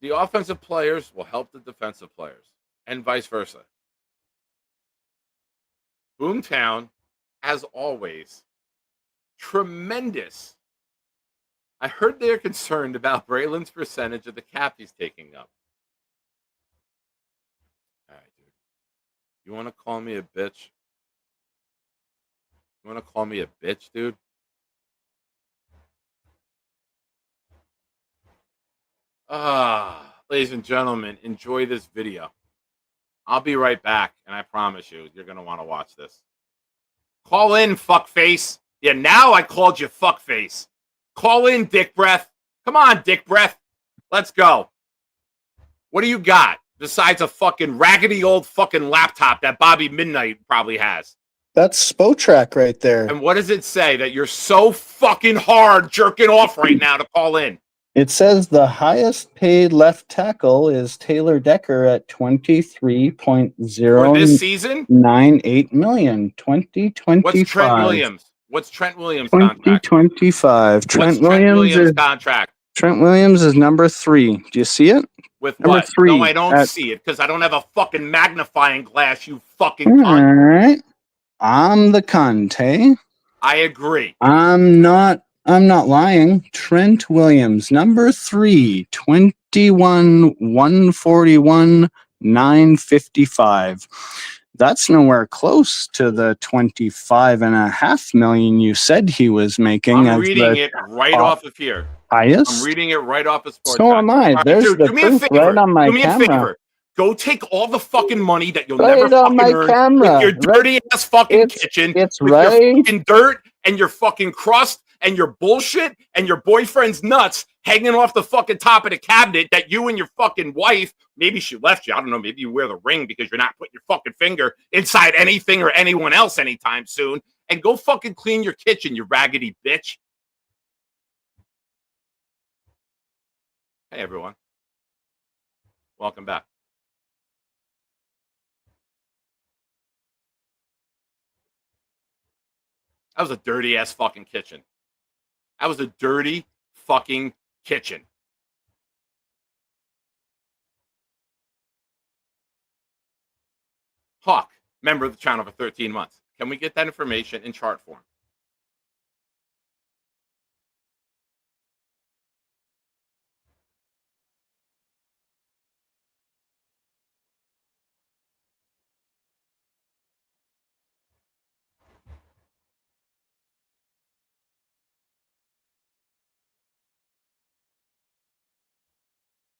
The offensive players will help the defensive players and vice versa. Boomtown, as always, tremendous. I heard they're concerned about Braylon's percentage of the cap he's taking up. All right, dude. You want to call me a bitch? You want to call me a bitch, dude? Ladies and gentlemen, enjoy this video. I'll be right back, and I promise you, you're going to want to watch this. Call in, fuckface. Yeah, now I called you fuckface. Call in, dick breath. Come on, dick breath. Let's go. What do you got besides a fucking raggedy old fucking laptop that Bobby Midnight probably has? That's Spotrack right there. And what does it say that you're so fucking hard jerking off right now to call in? It says the highest paid left tackle is Taylor Decker at For this season? 23.098 million. 2025. What's Trent Williams? What's Trent Williams' contract? 2025. What's Trent Williams' contract? Trent Williams is number 3. Do you see it? With Number what? 3. No, I don't see it because I don't have a fucking magnifying glass, you fucking All cunt. right. I'm the cunt, hey? I agree. I'm not lying. Trent Williams, number 3, 141 955. That's nowhere close to the 25.5 million you said he was making. I'm as reading the it right top off of here. highest. I'm reading it right off of Sports. So am I. All right, There's dude, the do me a proof favor. right on my do me camera. a favor. Go take all the fucking money that you'll Right never on my fucking earn camera. with your dirty ass fucking kitchen, It's with right. your fucking dirt and your fucking crust and your bullshit and your boyfriend's nuts hanging off the fucking top of the cabinet that you and your fucking wife, maybe she left you. I don't know. Maybe you wear the ring because you're not putting your fucking finger inside anything or anyone else anytime soon. And go fucking clean your kitchen, you raggedy bitch. Hey, everyone. Welcome back. That was a dirty ass fucking kitchen. That was a dirty fucking kitchen. Hawk, member of the channel for 13 months. Can we get that information in chart form?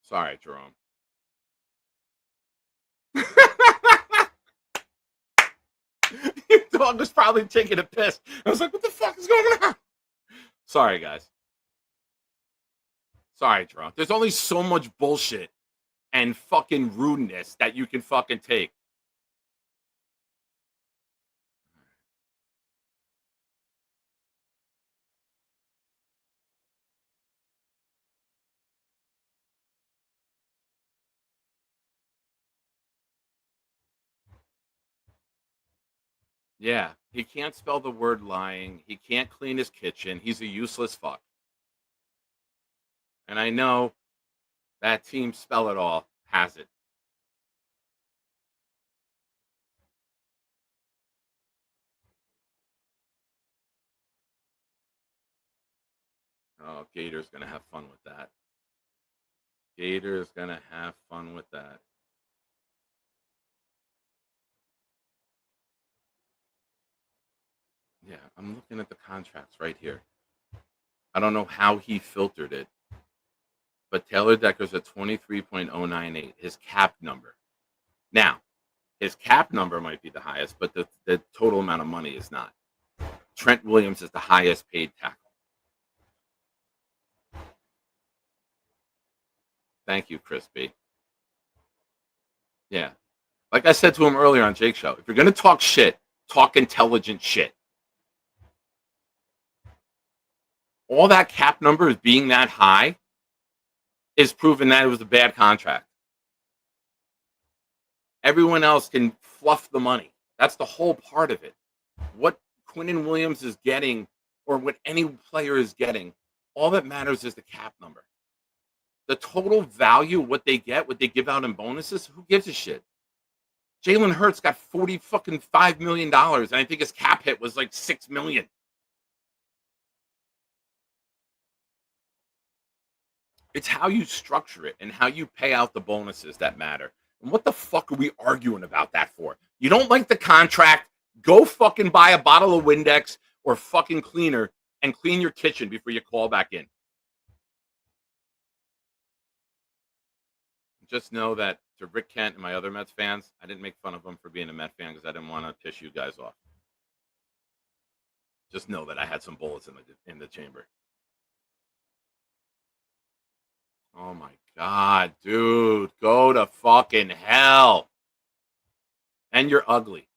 Sorry, Jerome. Your dog was probably taking a piss. I was like, what the fuck is going on? Sorry, guys. Sorry, Jerome. There's only so much bullshit and fucking rudeness that you can fucking take. Yeah, he can't spell the word lying. He can't clean his kitchen. He's a useless fuck. And I know that team Spell It All has it. Oh, Gator's going to have fun with that. Gator's going to have fun with that. Yeah, I'm looking at the contracts right here. I don't know how he filtered it, but Taylor Decker's at 23.098, his cap number. Now, his cap number might be the highest, but the total amount of money is not. Trent Williams is the highest paid tackle. Thank you, Chris B. Yeah. Like I said to him earlier on Jake's show, if you're going to talk shit, talk intelligent shit. All that cap numbers being that high is proving that it was a bad contract. Everyone else can fluff the money. That's the whole part of it. What Quinnen Williams is getting, or what any player is getting, all that matters is the cap number. The total value, what they get, what they give out in bonuses, who gives a shit? Jalen Hurts got $45 million, and I think his cap hit was like $6 million. It's how you structure it and how you pay out the bonuses that matter. And what the fuck are we arguing about that for? You don't like the contract? Go fucking buy a bottle of Windex or fucking cleaner and clean your kitchen before you call back in. Just know that to Rick Kent and my other Mets fans, I didn't make fun of him for being a Met fan because I didn't want to piss you guys off. Just know that I had some bullets in the chamber. Oh my God, dude, go to fucking hell. And you're ugly.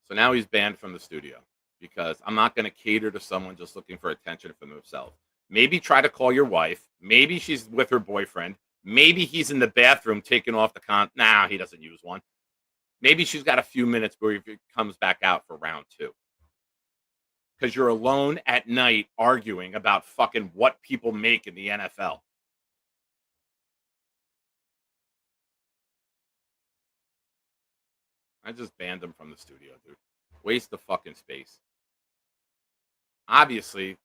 So now he's banned from the studio because I'm not going to cater to someone just looking for attention from himself. Maybe try to call your wife. Maybe she's with her boyfriend. Maybe he's in the bathroom taking off the Nah, he doesn't use one. Maybe she's got a few minutes before he comes back out for round 2. Because you're alone at night arguing about fucking what people make in the NFL. I just banned him from the studio, dude. Waste of fucking space. Obviously,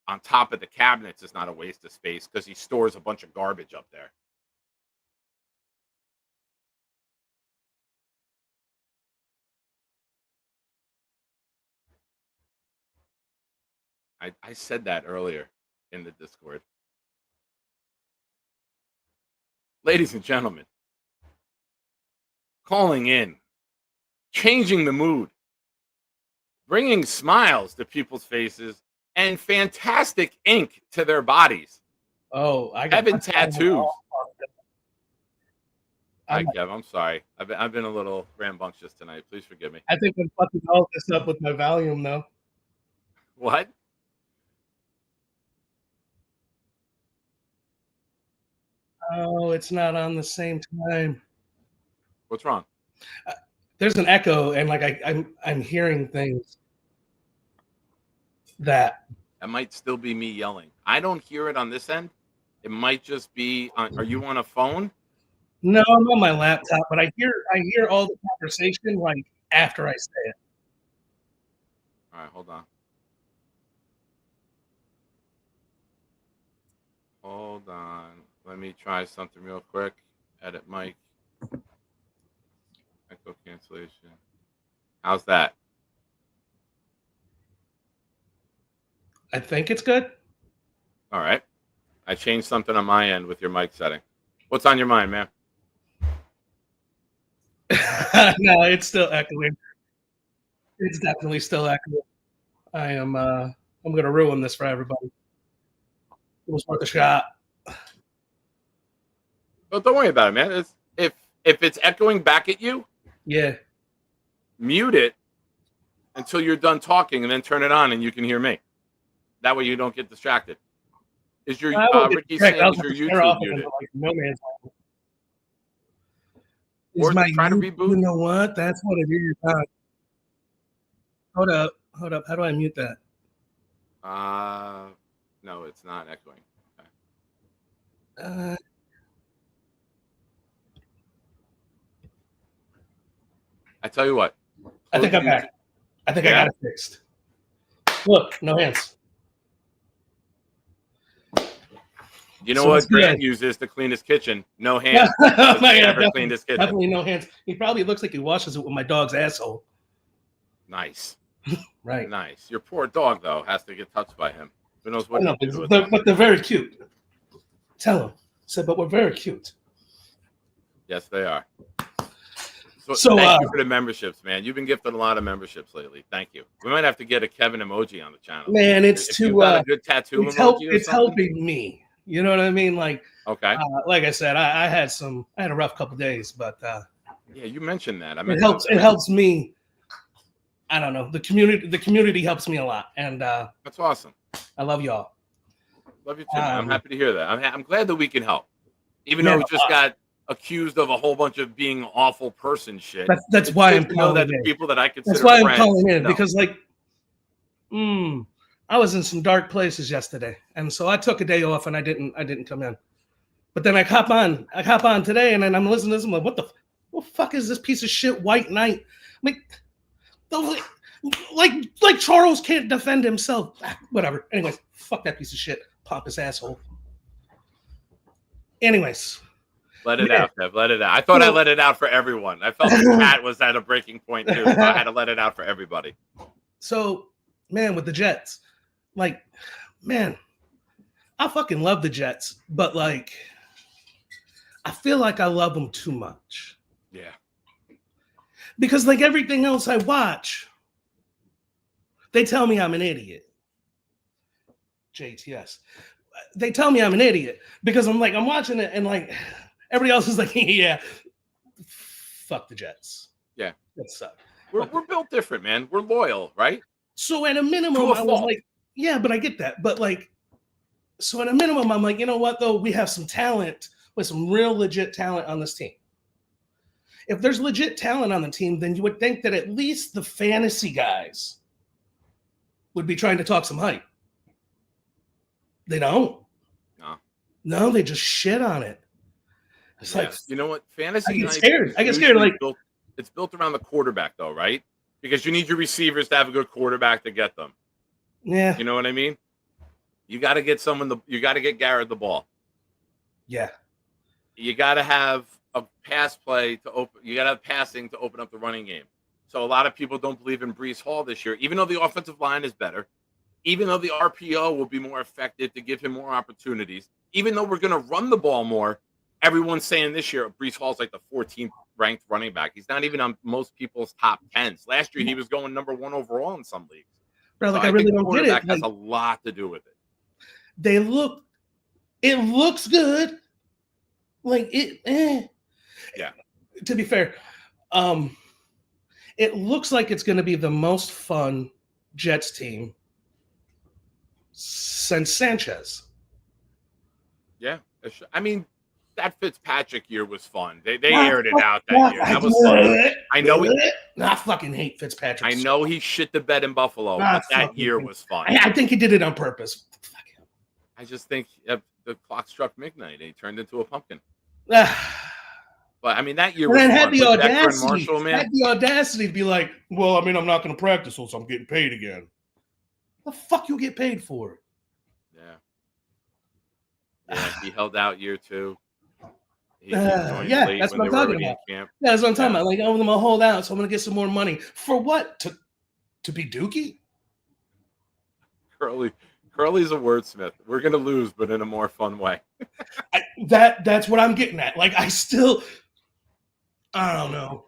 on top of the cabinets, it's not a waste of space because he stores a bunch of garbage up there. I said that earlier in the Discord. Ladies and gentlemen, calling in, changing the mood, bringing smiles to people's faces, and fantastic ink to their bodies. Oh, I got Heaven tattoos. Hi, Kev. I'm sorry. I've been a little rambunctious tonight. Please forgive me. I think I'm fucking all this up with my volume, though. What? Oh, it's not on the same time. What's wrong? There's an echo, and like I'm hearing things that might still be me yelling. I don't hear it on this end. It might just be. Are you on a phone? No, I'm on my laptop, but I hear all the conversation like after I say it. All right, hold on. Hold on. Let me try something real quick. Edit mic. Echo cancellation. How's that? I think it's good. All right. I changed something on my end with your mic setting. What's on your mind, man? No, it's still echoing. It's definitely still echoing. I'm gonna ruin this for everybody. It was worth a shot. But don't worry about it, man. If it's echoing back at you, Yeah. mute it until you're done talking, and then turn it on, and you can hear me. That way, you don't get distracted. Is your I won't get Ricky distracted. saying I'll is your just tear off YouTube into, muted? like, no man's land. Or Is my try to YouTube- reboot? You know what? That's what it is. Hold up. How do I mute that? No, it's not echoing. Uh, I tell you what. I think close I'm back. YouTube- I think I Yeah? got it fixed. Look, no hands. You know So what it's Grant good. uses to clean his kitchen? No hands. Yeah, He's never definitely, cleaned his kitchen. definitely no hands. He probably looks like he washes it with my dog's asshole. Nice. Right. Nice. Your poor dog, though, has to get touched by him. Who knows I what know, he'll do with but they're very cute. Tell him. Said, but we're very cute. Yes, they are. So, thank you for the memberships, man. You've been gifted a lot of memberships lately. Thank you. We might have to get a Kevin emoji on the channel. Man, it's if too. You've got a good tattoo it's emoji or it's something? helping me. You know what I mean? Like, Okay. like I said, I had a rough couple days, but yeah, you mentioned that. it helps. It helps me. I don't know. The community helps me a lot, and that's awesome. I love y'all. Love you too. Man. I'm happy to hear that. I'm glad that we can help, even though Yeah, we just got accused of a whole bunch of being an awful person shit. That's It's why good I'm to know calling that the in. people that I consider That's why I'm friends calling in know. because, like, I was in some dark places yesterday, and so I took a day off and I didn't come in. But then I hop on today, and then I'm listening to this. I'm like, what the fuck is this piece of shit White Knight? Like Charles can't defend himself. Whatever. Anyways, fuck that piece of shit, pompous asshole. Anyways, let it out, Kev. Let it out. I thought I let it out for everyone. I felt the chat was at a breaking point too, so I had to let it out for everybody. So, man, with the Jets, like, man, I fucking love the Jets, but like, I feel like I love them too much. Yeah. Because like everything else I watch, they tell me I'm an idiot. JTS. They tell me I'm an idiot because I'm watching it and like everybody else is like, yeah, fuck the Jets. Yeah. That sucks. We're built different, man. We're loyal, right? So at a minimum, I was like, yeah, but I get that. But like, so at a minimum, I'm like, you know what, though? We have some talent with some real legit talent on this team. If there's legit talent on the team, then you would think that at least the fantasy guys would be trying to talk some hype. They don't. No, they just shit on it. It's like, you know what? Fantasy. I get scared. Like, it's built around the quarterback, though, right? Because you need your receivers to have a good quarterback to get them. Yeah. You know what I mean? You got to get you got to get Garrett the ball. Yeah. You got to have a pass play to open. You got to have passing to open up the running game. So a lot of people don't believe in Breece Hall this year, even though the offensive line is better, even though the RPO will be more effective to give him more opportunities, even though we're going to run the ball more. Everyone's saying this year Breece Hall's like the 14th ranked running back. He's not even on most people's top 10s. Last year, he was going number 1 overall in some leagues. Bro, like, so I really don't get it. Quarterback has a lot to do with it. It looks good. Like it. Yeah. To be fair, it looks like it's going to be the most fun Jets team since Sanchez. Yeah. I mean, that Fitzpatrick year was fun. They aired it out that year. That was fun. I know. I fucking hate Fitzpatrick. I know he shit the bed in Buffalo, but that year was fun. I think he did it on purpose. I just think the clock struck midnight and he turned into a pumpkin. But I mean, that year was fun. Had the audacity to be like, well, I mean, I'm not going to practice until I'm getting paid again. The fuck you get paid for? Yeah, he held out year 2. Yeah, that's what I'm talking about. Yeah, that's what I'm talking about. Like, I'm going to hold out, so I'm going to get some more money. For what? To be Dookie? Curly's a wordsmith. We're going to lose, but in a more fun way. That's what I'm getting at. Like, I don't know.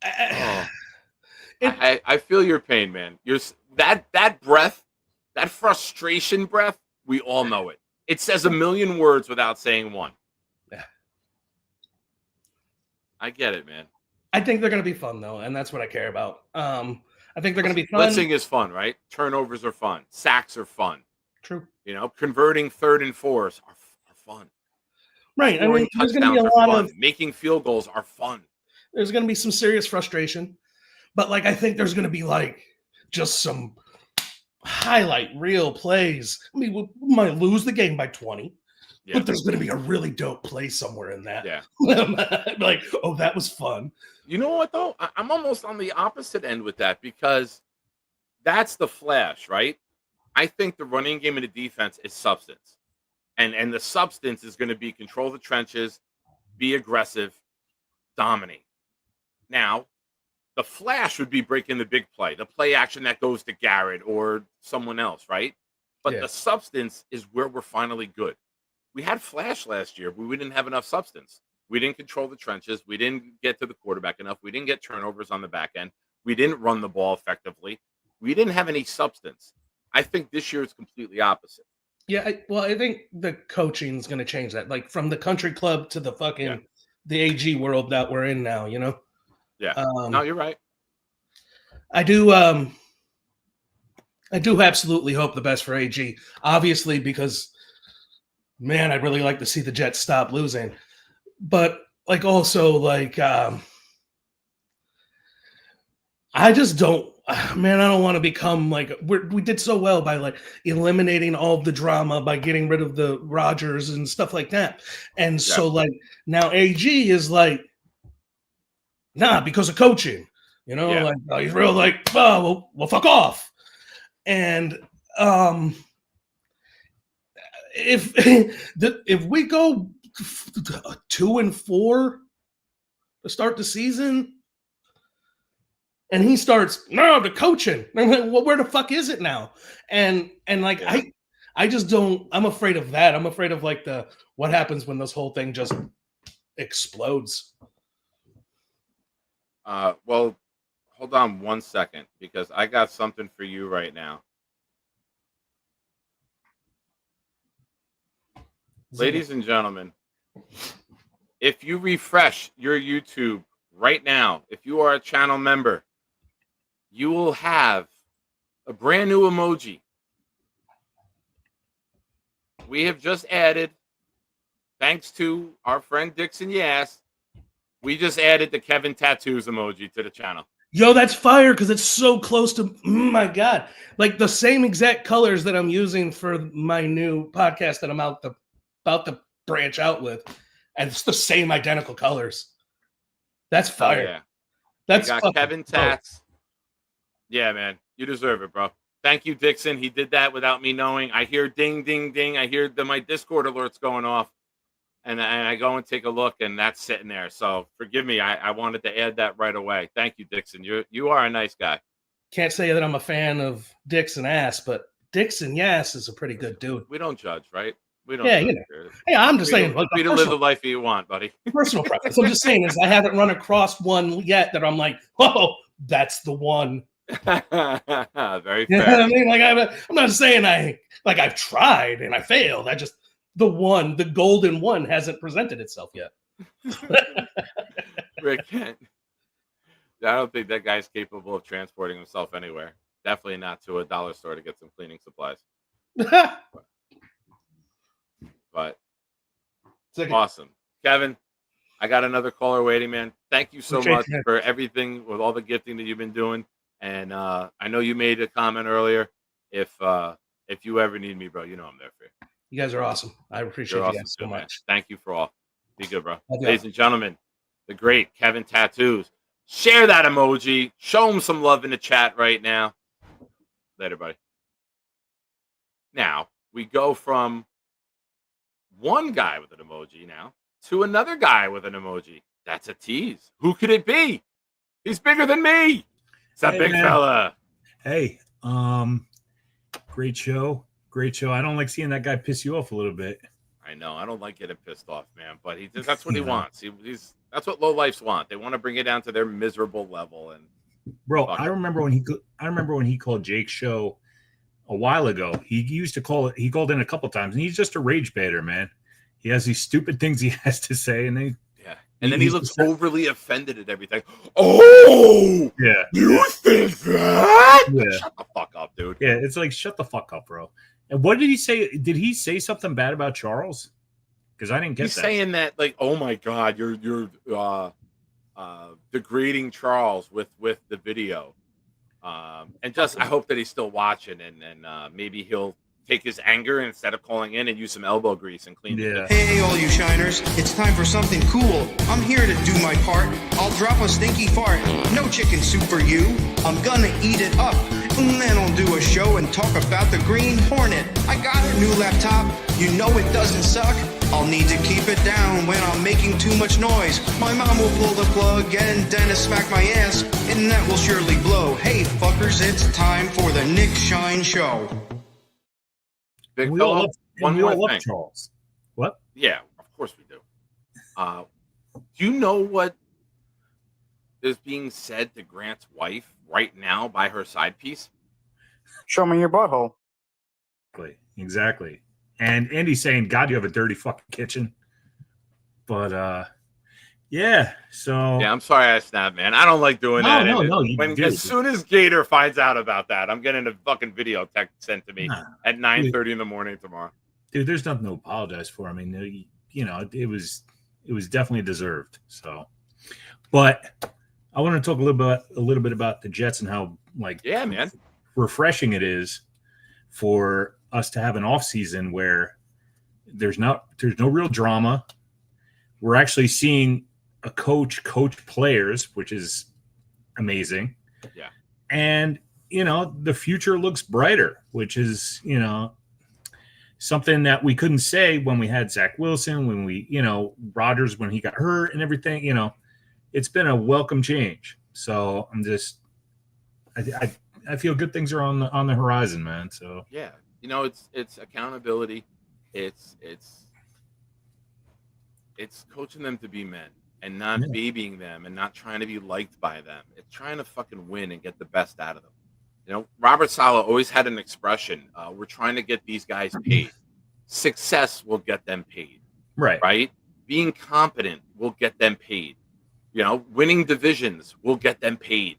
Oh. It- I feel your pain, man. That breath, that frustration breath. We all know it. It says a million words without saying one. I get it, man. I think they're going to be fun though, and that's what I care about. I think they're going to be fun. Blitzing is fun, right? Turnovers are fun. Sacks are fun. True. You know, converting 3rd and 4s are fun. Right. I mean, Scoring there's going to be a touchdowns are lot fun. of Making field goals are fun. there's going to be some serious frustration, but like I think there's going to be like just some highlight reel plays. I mean, we might lose the game by 20, but there's going to be a really dope play somewhere in that. Yeah. Like, oh, that was fun. You know what though? I'm almost on the opposite end with that because that's the flash, right? I think the running game and the defense is substance. And the substance is going to be control the trenches, be aggressive, dominate. Now, the flash would be breaking the big play, the play action that goes to Garrett or someone else, right? But the substance is where we're finally good. We had flash last year, but we didn't have enough substance. We didn't control the trenches. We didn't get to the quarterback enough. We didn't get turnovers on the back end. We didn't run the ball effectively. We didn't have any substance. I think this year is completely opposite. Yeah, I think the coaching is going to change that. Like from the country club to the fucking the AG world that we're in now, you know? Yeah. No, you're right. I do absolutely hope the best for AG. Obviously, because man, I'd really like to see the Jets stop losing. But like also like I just don't man, I don't want to become like we did so well by like eliminating all of the drama by getting rid of the Rodgers and stuff like that. And so like now AG is like because of coaching, you know, like he's real like, oh well fuck off. And if we go 2-4 to start the season, and he starts the coaching. I'm like, well, where the fuck is it now? And like I just don't. I'm afraid of that. I'm afraid of like what happens when this whole thing just explodes. Well, hold on 1 second because I got something for you right now. Ladies and gentlemen, if you refresh your YouTube right now, if you are a channel member, you will have a brand new emoji. We have just added, thanks to our friend Dixon Yass, we just added the Kevin Tattoos emoji to the channel. Yo, that's fire because it's so close to, my God, like the same exact colors that I'm using for my new podcast that I'm about to branch out with. And it's the same identical colors. That's fire. Yeah. That's got Kevin Tats. Yeah, man. You deserve it, bro. Thank you, Dixon. He did that without me knowing. I hear ding, ding, ding. I hear my Discord alerts going off. And I go and take a look, and that's sitting there. So forgive me. I wanted to add that right away. Thank you, Dixon. You are a nice guy. Can't say that I'm a fan of Dixon Ass, but Dixon Yass is a pretty good dude. We don't judge, right? We don't. Yeah, you know. Hey, I'm just saying. Like, free to live the life you want, buddy. Personal preference. I'm just saying is I haven't run across one yet that I'm like, oh, that's the one. Very fair. You know what I mean? Like I'm not saying I've tried and I failed. I just the golden one hasn't presented itself yet. Rick Kent. I don't think that guy's capable of transporting himself anywhere. Definitely not to a dollar store to get some cleaning supplies. But awesome. Kevin, I got another caller waiting, man. Thank you so much for everything with all the gifting that you've been doing. And I know you made a comment earlier. If you ever need me, bro, you know I'm there for you. You guys are awesome. I appreciate you guys so much. Man. Thank you for all. Be good, bro. Ladies and gentlemen, the great Kevin Tattoos. Share that emoji. Show him some love in the chat right now. Later, buddy. Now, we go from one guy with an emoji now to another guy with an emoji. That's a tease. Who could it be? He's bigger than me. It's that big fella. Hey, great show. Great show. I don't like seeing that guy piss you off a little bit. I know. I don't like getting pissed off, man. But that's what he wants. That's what low lifes want. They want to bring it down to their miserable level. And bro, I remember when he called Jake's show a while ago. He used to call it. He called in a couple times, and he's just a rage baiter, man. He has these stupid things he has to say, and then he looks overly offended at everything. Oh, yeah. You think that? Yeah. Shut the fuck up, dude. Yeah, it's like, shut the fuck up, bro. And what did he say? Did he say something bad about Charles? Because I didn't get He's that. saying that, like, oh my God, you're degrading Charles with the video. And just, I hope that he's still watching, and maybe he'll take his anger, and instead of calling in, and use some elbow grease and clean it. Hey, all you shiners, it's time for something cool. I'm here to do my part. I'll drop a stinky fart. No chicken soup for you. I'm gonna eat it up. And then I'll do a show and talk about the Green Hornet. I got a new laptop. You know it doesn't suck. I'll need to keep it down when I'm making too much noise. My mom will pull the plug and Dennis smack my ass, and that will surely blow. Hey, fuckers, it's time for the Nick Shine Show. Big we fellow, all love, one we more all love thing. Charles. What? Yeah, of course we do. Do you know what is being said to Grant's wife right now by her side piece? Show me your butthole. Exactly. And Andy's saying, God, you have a dirty fucking kitchen. But yeah, so yeah, I'm sorry I snapped, man. I don't like doing that. No, as soon as Gator finds out about that, I'm getting a fucking video text sent to me at 9:30 in the morning tomorrow. Dude, there's nothing to apologize for. I mean, you know, it was definitely deserved. So, but I want to talk a little bit about the Jets and how, like, yeah, man, refreshing it is for us to have an off season where there's no real drama. We're actually seeing a coach players, which is amazing. Yeah. And, you know, the future looks brighter, which is, you know, something that we couldn't say when we had Zach Wilson, when we, you know, Rodgers, when he got hurt and everything. You know, it's been a welcome change. So I'm just, I feel good things are on the horizon, man. So yeah, you know, it's accountability. It's coaching them to be men and not babying them and not trying to be liked by them. It's trying to fucking win and get the best out of them. You know, Robert Saleh always had an expression, we're trying to get these guys paid. Success will get them paid. Right? Being competent will get them paid. You know, winning divisions will get them paid.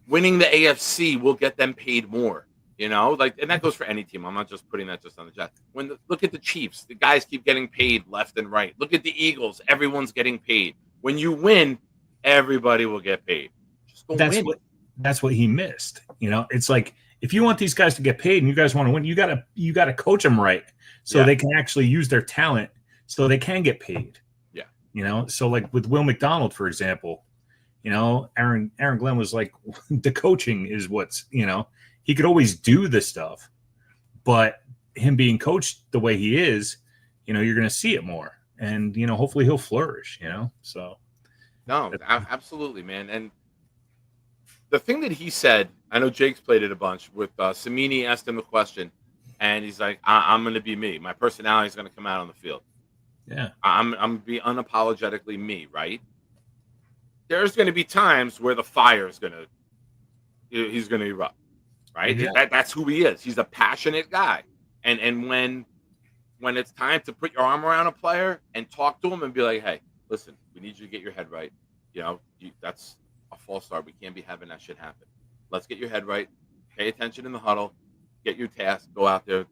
Winning the AFC will get them paid more. You know, like, and that goes for any team. I'm not just putting that just on the Jets. Look at the Chiefs. The guys keep getting paid left and right. Look at the Eagles. Everyone's getting paid. When you win, everybody will get paid. Just go win. That's what he missed. You know, it's like, if you want these guys to get paid and you guys want to win, you gotta coach them right so they can actually use their talent so they can get paid. Yeah. You know, so like with Will McDonald, for example, you know, Aaron Glenn was like, the coaching is what's, you know, he could always do this stuff, but him being coached the way he is, you know, you're going to see it more, and, you know, hopefully he'll flourish, you know? So. No, absolutely, man. And the thing that he said, I know Jake's played it a bunch with Samini asked him a question, and he's like, I'm going to be me. My personality is going to come out on the field. Yeah. I'm going to be unapologetically me, right? There's going to be times where the fire is he's going to erupt. Right? Yeah. That's who he is. He's a passionate guy. And when it's time to put your arm around a player and talk to him and be like, hey, listen, we need you to get your head right. You know, that's a false start. We can't be having that shit happen. Let's get your head right. Pay attention in the huddle. Get your task. Go out there.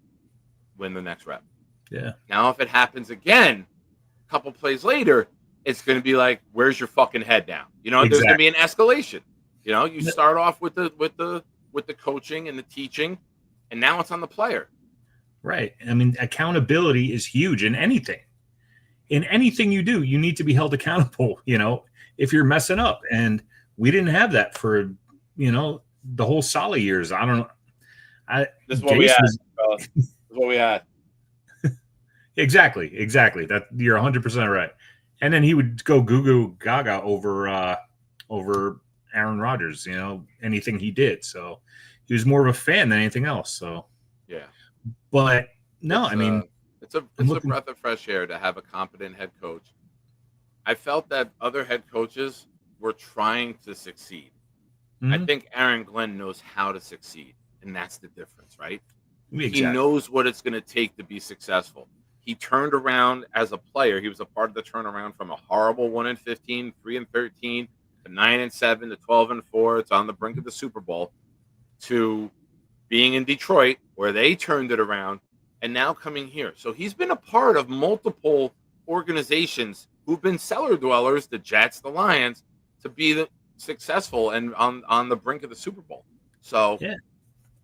Win the next rep. Yeah. Now, if it happens again, a couple plays later, it's going to be like, where's your fucking head now? You know, There's going to be an escalation. You know, you start off with the coaching and the teaching, and now it's on the player. Right. I mean, accountability is huge in anything. In anything you do, you need to be held accountable, you know, if you're messing up. And we didn't have that for, you know, the whole Saleh years. I don't know. This is what we had. This is what we had. Exactly. That you're 100% right. And then he would go goo gaga over Aaron Rodgers, you know, anything he did. So he was more of a fan than anything else. So yeah. But no, I mean, It's a breath of fresh air to have a competent head coach. I felt that other head coaches were trying to succeed. I think Aaron Glenn knows how to succeed, and that's the difference, right? Exactly. He knows what it's going to take to be successful. He turned around as a player. He was a part of the turnaround from a horrible 1-15, 3-13, to 9-7, to 12-4. It's on the brink of the Super Bowl, to being in Detroit, where they turned it around, and now coming here. So he's been a part of multiple organizations who've been cellar dwellers, the Jets, the Lions, to be successful and on the brink of the Super Bowl. So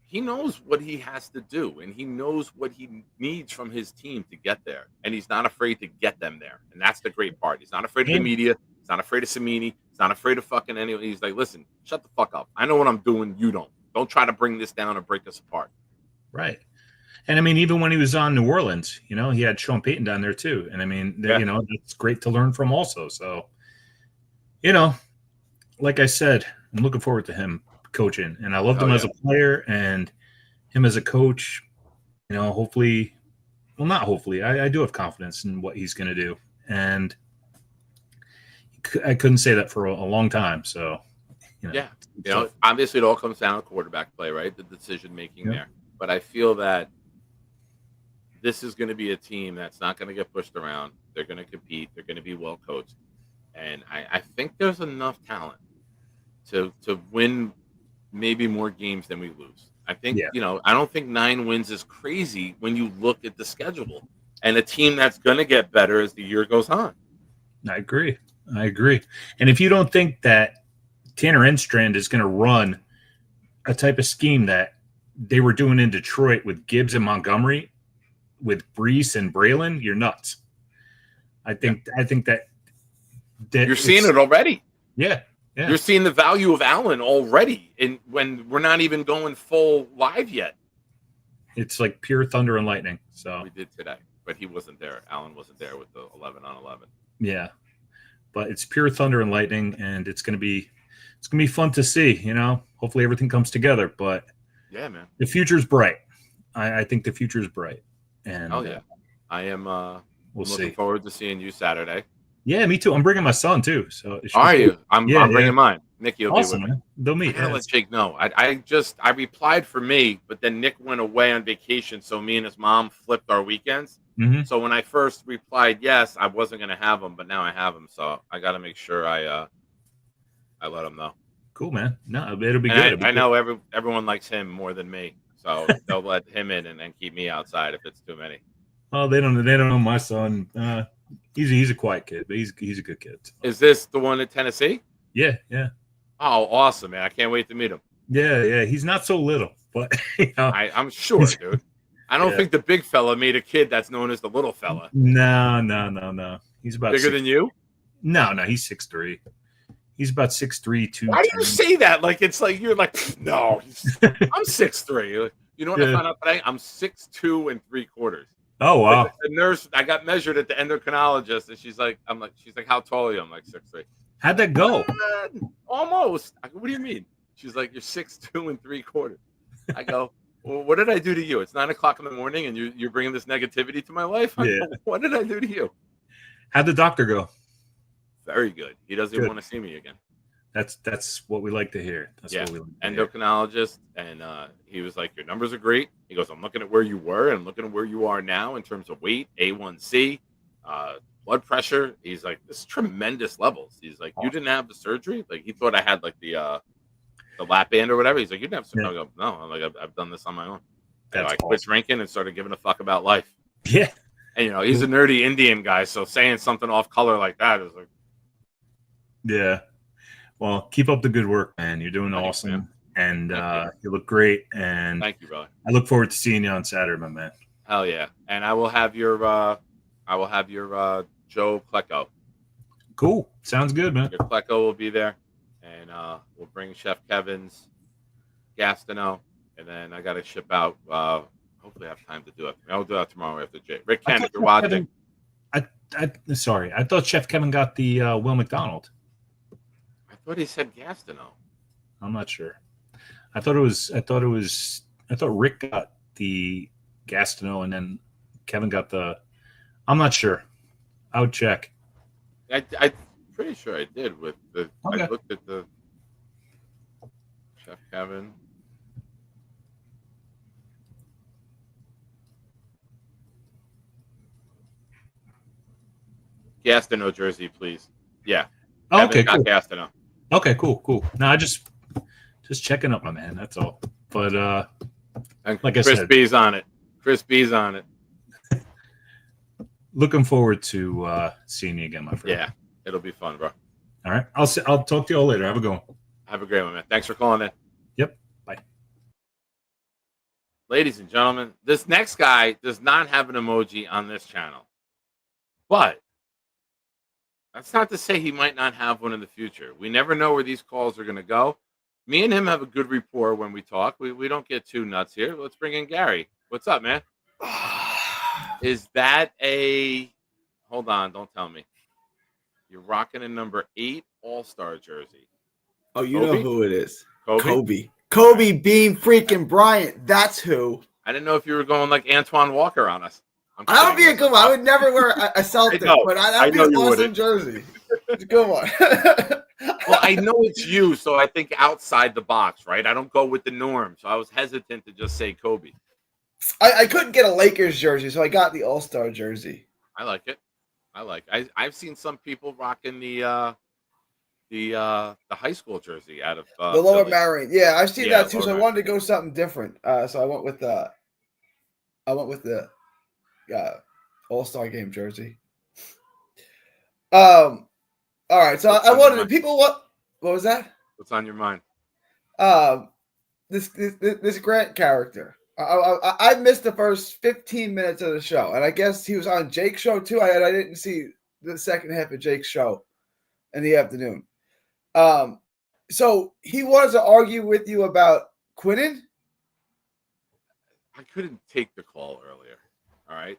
he knows what he has to do, and he knows what he needs from his team to get there, and he's not afraid to get them there. And that's the great part. He's not afraid of the media. He's not afraid of Samini. He's not afraid of fucking anyone. He's like, listen, shut the fuck up. I know what I'm doing. You don't. Don't try to bring this down or break us apart. Right. And I mean, even when he was on New Orleans, you know, he had Sean Payton down there too. And I mean, you know, that's great to learn from also. So, you know, like I said, I'm looking forward to him coaching, and I loved him as a player and him as a coach. You know, hopefully, well, not hopefully, I do have confidence in what he's going to do. And I couldn't say that for a long time. So, you know, you know, obviously it all comes down to quarterback play, right? The decision making there. But I feel that this is going to be a team that's not going to get pushed around. They're going to compete. They're going to be well coached. And I think there's enough talent to win maybe more games than we lose. I think, you know, I don't think 9 wins is crazy when you look at the schedule, and a team that's going to get better as the year goes on. I agree. And if you don't think that Tanner Enstrand is going to run a type of scheme that they were doing in Detroit with Gibbs and Montgomery, with Brees and Braylon, you're nuts. I think that you're seeing it already. Yeah. You're seeing the value of Allen already, and when we're not even going full live yet. It's like pure thunder and lightning. So we did today, but he wasn't there. Allen wasn't there with the 11-on-11. Yeah, but it's pure thunder and lightning, and it's gonna be fun to see. You know, hopefully everything comes together. But yeah, man, the future's bright. I think the future's bright. And I am. We'll looking see. forward to seeing you Saturday. Yeah, me too. I'm bringing my son too. So are you? I'm bringing mine. Nicky will awesome, be with me. Man. They'll meet. I gotta let Jake know. I replied for me, but then Nick went away on vacation, so me and his mom flipped our weekends. Mm-hmm. So when I first replied yes, I wasn't gonna have him, but now I have him. So I got to make sure I let him know. Cool, man. No, it'll be and good. I know everyone likes him more than me, so they'll let him in and keep me outside if it's too many. Oh, they don't know my son. He's a quiet kid, but he's a good kid. So. Is this the one in Tennessee? Yeah. Oh, awesome, man! I can't wait to meet him. Yeah. He's not so little, but you know, I'm sure, dude. I don't think the big fella made a kid that's known as the little fella. No. He's about bigger than you. No, he's 6'3". He's about 6'3", 2. Why do you say that? Like it's like you're like no. I'm 6'3". You know what I found out today? I'm 6'2 3/4. Oh wow! Like the nurse, I got measured at the endocrinologist, and she's like, how tall are you? I'm like 6'3". How'd that go? Almost. I go, what do you mean? She's like, you're 6'2 3/4. I go, well, what did I do to you? It's 9 o'clock in the morning, and you're bringing this negativity to my life. I go, what did I do to you? How'd the doctor go? Very good. He doesn't even want to see me again. That's what we like to hear. What we like to endocrinologist, and he was like, your numbers are great. He goes, I'm looking at where you were and looking at where you are now in terms of weight, A1C, blood pressure. He's like, this is tremendous levels. He's like, you didn't have the surgery? Like he thought I had like the lap band or whatever. He's like, you didn't have surgery. I go, no. I'm like, I've done this on my own. I quit drinking and started giving a fuck about life. Yeah. And he's a nerdy Indian guy, so saying something off color like that is like, yeah. Well, keep up the good work, man. You're doing awesome, and you look great. And thank you, brother. I look forward to seeing you on Saturday, my man. Hell yeah! And I will have your Joe Klecko. Cool. Sounds good, man. Your Klecko will be there, and we'll bring Chef Kevin's Gastineau, and then I got to ship out. Hopefully, I have time to do it. I'll do that tomorrow after Jay. Rick Ken, if you're watching. Sorry, I thought Chef Kevin got the Will McDonald. I thought he said Gastineau. I'm not sure. I thought Rick got the Gastineau, and then Kevin got the. I'm not sure. I would check. I'm pretty sure I did with the. Okay. I looked at the Chef Kevin. Gastineau jersey, please. Yeah. Oh, okay, Kevin cool. got Gastineau. Okay, cool. No, I just checking up my man. That's all. But And like I Chris said, B's on it. Chris B's on it. looking forward to seeing you again, my friend. Yeah, it'll be fun, bro. All right. I'll talk to you all later. Have a good one. Have a great one, man. Thanks for calling in. Yep. Bye. Ladies and gentlemen, this next guy does not have an emoji on this channel. But that's not to say he might not have one in the future. We never know where these calls are going to go. Me and him have a good rapport when we talk. We don't get too nuts here. Let's bring in Gary. What's up, man? Is that a... Hold on, don't tell me. You're rocking a number 8 All-Star jersey. Oh, you Kobe? know who it is. Kobe? Kobe Bean freaking Bryant. That's who. I didn't know if you were going like Antoine Walker on us. That would be a good one. I would never wear a Celtic, but that'd be an awesome jersey. It's a good one. Well, I know it's you, so I think outside the box, right? I don't go with the norm, so I was hesitant to just say Kobe. I couldn't get a Lakers jersey, so I got the All-Star jersey. I like it. I've seen some people rocking the high school jersey out of the Lower Philly. Marion. Yeah, I've seen that too. So I Lower wanted to go something different. So I went with the All-Star game jersey. All right. So I wanted people. What was that? What's on your mind? This Grant character. I missed the first 15 minutes of the show, and I guess he was on Jake's show too. I didn't see the second half of Jake's show in the afternoon. So he wanted to argue with you about Quinnen. I couldn't take the call earlier. All right,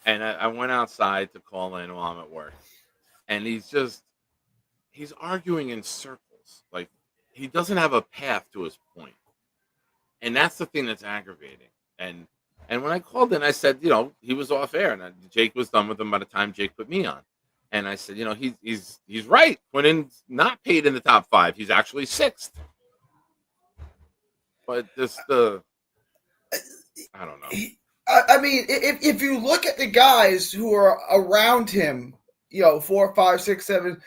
and I went outside to call in while I'm at work, and he's arguing in circles. Like he doesn't have a path to his point. And that's the thing that's aggravating. And when I called in, I said, he was off air, and Jake was done with him by the time Jake put me on. And I said, he's right. Quinnen's not paid in the top 5. He's actually 6th. But I don't know. I mean, if you look at the guys who are around him, 4, 5, 6, 7,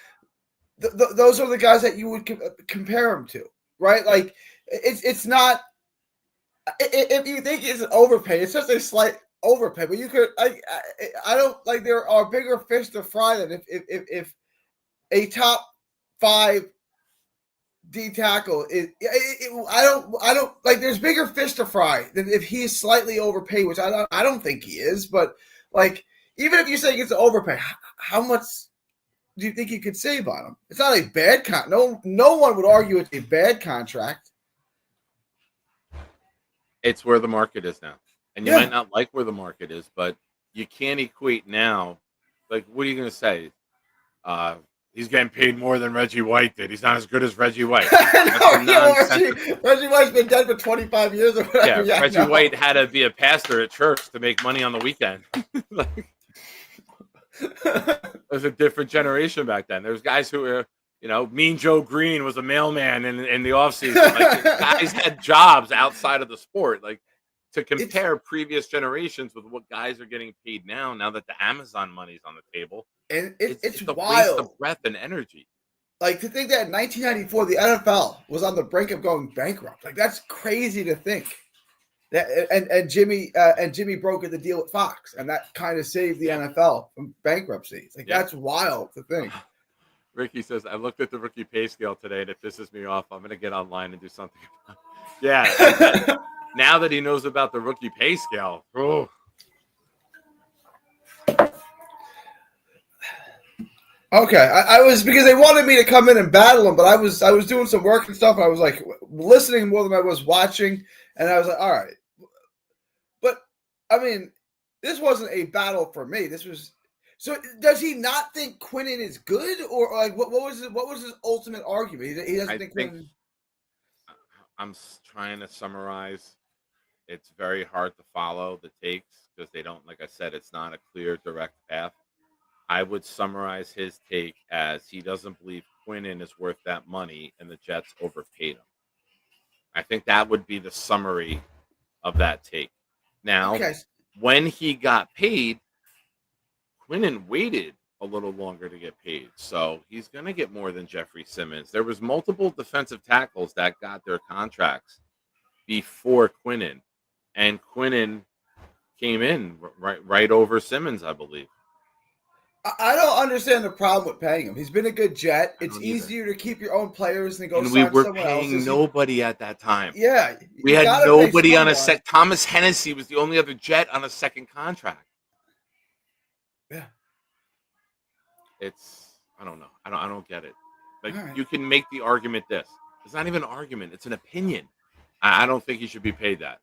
those are the guys that you would compare him to, right? Like it's not. If you think it's an overpay, it's just a slight overpay. But you could, I don't like. There are bigger fish to fry than if a top 5 D tackle is. I don't like. There's bigger fish to fry than if he's slightly overpaid, which I don't think he is. But like, even if you say it's an overpay, how much do you think you could save on him? It's not a bad contract. No one would argue it's a bad contract. It's where the market is now. And you might not like where the market is, but you can't equate now. Like, what are you going to say? He's getting paid more than Reggie White did. He's not as good as Reggie White. Reggie White's been dead for 25 years or whatever. Yeah, Reggie White had to be a pastor at church to make money on the weekend. There's a different generation back then. There's guys who were, Mean Joe Green was a mailman in the offseason. Like, guys had jobs outside of the sport. Like, to compare previous generations with what guys are getting paid now that the Amazon money's on the table, and it's a wild. waste of breath and energy. Like, to think that in 1994 the NFL was on the brink of going bankrupt. Like, that's crazy to think. That and Jimmy brokered the deal with Fox, and that kind of saved the NFL from bankruptcy. Like, that's wild to think. Ricky says, I looked at the rookie pay scale today, and it pisses me off. I'm going to get online and do something about it. Yeah. Now that he knows about the rookie pay scale. Oh. Okay. I was, because they wanted me to come in and battle him, but I was doing some work and stuff, and I was like listening more than I was watching, and I was like, all right. But I mean, this wasn't a battle for me. This was. So does he not think Quinnen is good, or like what was his ultimate argument? He doesn't think Quinnen. I'm trying to summarize. It's very hard to follow the takes because they don't, like I said, it's not a clear, direct path. I would summarize his take as he doesn't believe Quinnen is worth that money and the Jets overpaid him. I think that would be the summary of that take. Now, Okay. when he got paid, Quinnen waited a little longer to get paid. So he's going to get more than Jeffrey Simmons. There was multiple defensive tackles that got their contracts before Quinnen. And Quinnen came in right over Simmons, I believe. I don't understand the problem with paying him. He's been a good Jet. I It's don't either. easier to keep your own players than go And we sign were someone paying else's. nobody at that time. Yeah. We you had gotta pay nobody on a someone. set. Thomas Hennessy was the only other Jet on a second contract. Yeah. I don't know. I don't get it. Like, All you can make the argument this. It's not even an argument. It's an opinion. I don't think he should be paid that.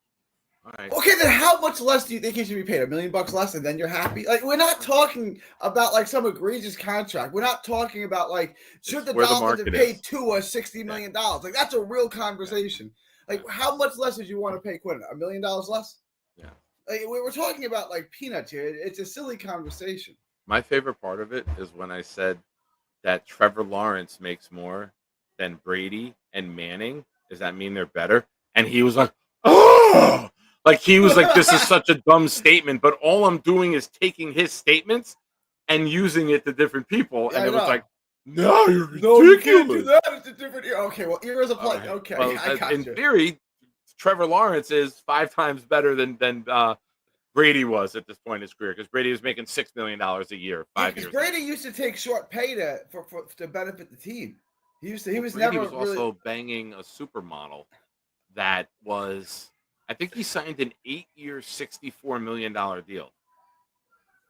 All right. Okay, then how much less do you think he should be paid? $1 million less, and then you're happy? Like, we're not talking about like some egregious contract. We're not talking about like should the where the Dolphins have market paid is. Tua $60 million? Like, that's a real conversation. Like, how much less did you want to pay Quinn? $1 million less? Yeah. Like, we're talking about like peanuts here. It's a silly conversation. My favorite part of it is when I said that Trevor Lawrence makes more than Brady and Manning. Does that mean they're better? And he was like, oh, like he was like, this is such a dumb statement, but all I'm doing is taking his statements and using it to different people. Yeah, And I it was know. like, no, you're ridiculous. No, you can't do that. It's a different. Okay, well, ears a play. Right. Okay, Well, I got in you. theory, Trevor Lawrence is 5 times better than Brady was at this point in his career, because Brady was making $6 million a year 5 years. Brady used to take short pay to benefit the team. He was Brady never was really. also banging a supermodel that was, I think he signed an 8-year, $64 million deal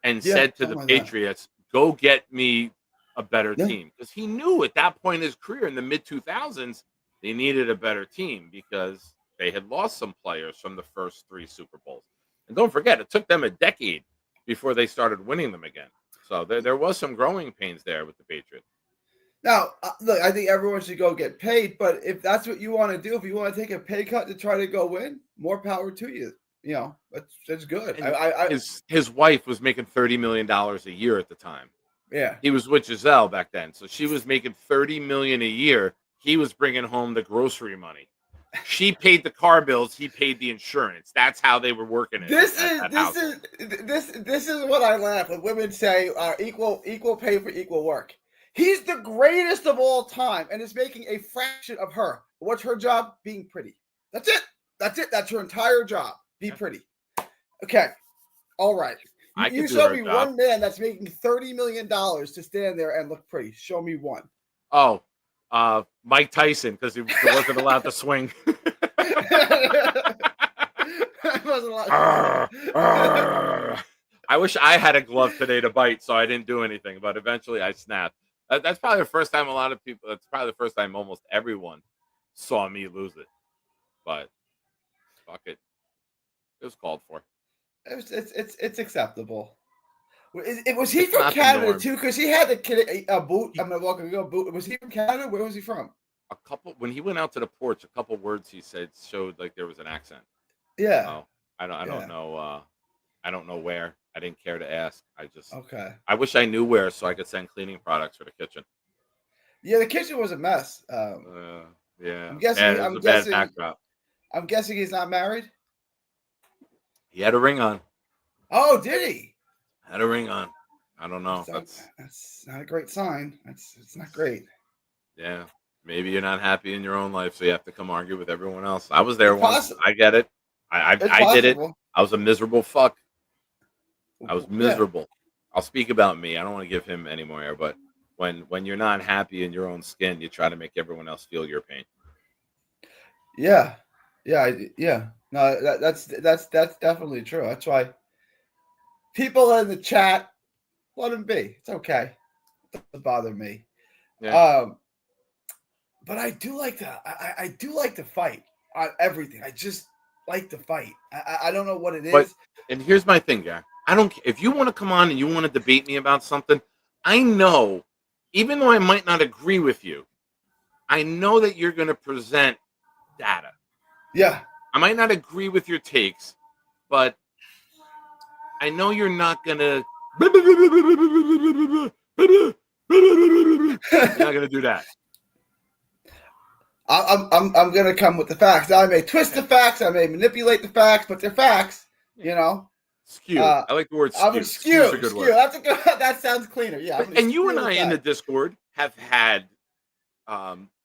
and said to the Patriots, go get me a better team. Because he knew at that point in his career in the mid-2000s, they needed a better team because they had lost some players from the first 3 Super Bowls. And don't forget, it took them a decade before they started winning them again. So there was some growing pains there with the Patriots. Now, look, I think everyone should go get paid, but if that's what you want to do, if you want to take a pay cut to try to go win, more power to you. You know, that's good. His wife was making $30 million a year at the time. Yeah. He was with Giselle back then. So she was making $30 million a year. He was bringing home the grocery money. She paid the car bills. He paid the insurance. That's how they were working it. This is what I laugh when women say equal pay for equal work. He's the greatest of all time and is making a fraction of her. What's her job? Being pretty. That's it. That's her entire job. Be pretty. Okay. All right. You show me one man that's making $30 million to stand there and look pretty. Show me one. Oh, Mike Tyson, because he wasn't allowed to swing. I wish I had a glove today to bite, so I didn't do anything. But eventually, I snapped. That's probably the first time that's probably the first time almost everyone saw me lose it. But fuck it. It was called for. It's acceptable. Was he from Canada too? Because he had a boot. I'm not walking a boot. Was he from Canada? Where was he from? When he went out to the porch, a couple words he said showed like there was an accent. Yeah. Oh, I don't know. I don't know where. I didn't care to ask. Okay. I wish I knew where so I could send cleaning products for the kitchen. Yeah, the kitchen was a mess. Yeah. I'm guessing. Bad backdrop. I'm guessing he's not married. He had a ring on. Oh, did he? Had a ring on. I don't know. That's not a great sign. It's not great. Yeah. Maybe you're not happy in your own life, so you have to come argue with everyone else. I was there once. I get it. I did it. I was a miserable fuck. I was miserable. Yeah. I'll speak about me. I don't want to give him any more air, but when you're not happy in your own skin, you try to make everyone else feel your pain. Yeah. No, that's definitely true. That's why people in the chat, let him be. It's okay. It doesn't bother me. Yeah. But I do like to fight on everything. I just like to fight. I don't know what it is. And here's my thing, guy. I don't care if you want to come on and you want to debate me about something. I know, even though I might not agree with you, I know that you're going to present data. Yeah. I might not agree with your takes, but I know you're not gonna. You're not gonna do that. I'm gonna come with the facts. I may twist the facts, I may manipulate the facts, but they're facts. You know. Skew. I like the word skew. I'm a skew. Skew's a good Skew. word. That's a good. That sounds cleaner. Yeah. And you and I in the Discord have had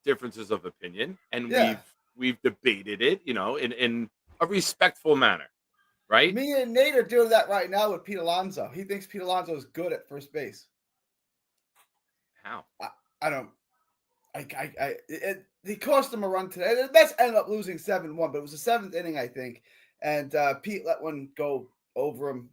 differences of opinion, and we've debated it, you know, in a respectful manner, right? Me and Nate are doing that right now with Pete Alonso. He thinks Pete Alonso is good at first base. How? I don't. He cost him a run today. The Mets ended up losing 7-1, but it was the seventh inning, I think, and Pete let one go over him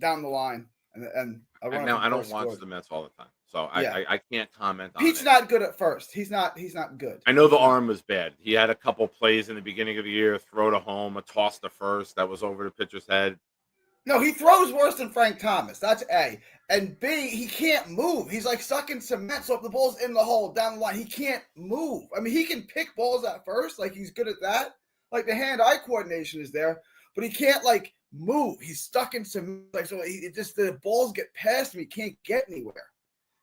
down the line, and now I don't watch the Mets all the time, so I can't comment on it. Pete's not good at first. He's not good. I know the arm was bad. He had a couple plays in the beginning of the year, throw to home, a toss to first that was over the pitcher's head. No, he throws worse than Frank Thomas. That's A. And B, he can't move. He's like stuck in cement. So if the ball's in the hole, down the line, he can't move. I mean, he can pick balls at first. Like, he's good at that. Like, the hand-eye coordination is there. But he can't, like, move. He's stuck in cement. Like, so the balls get past him. He can't get anywhere.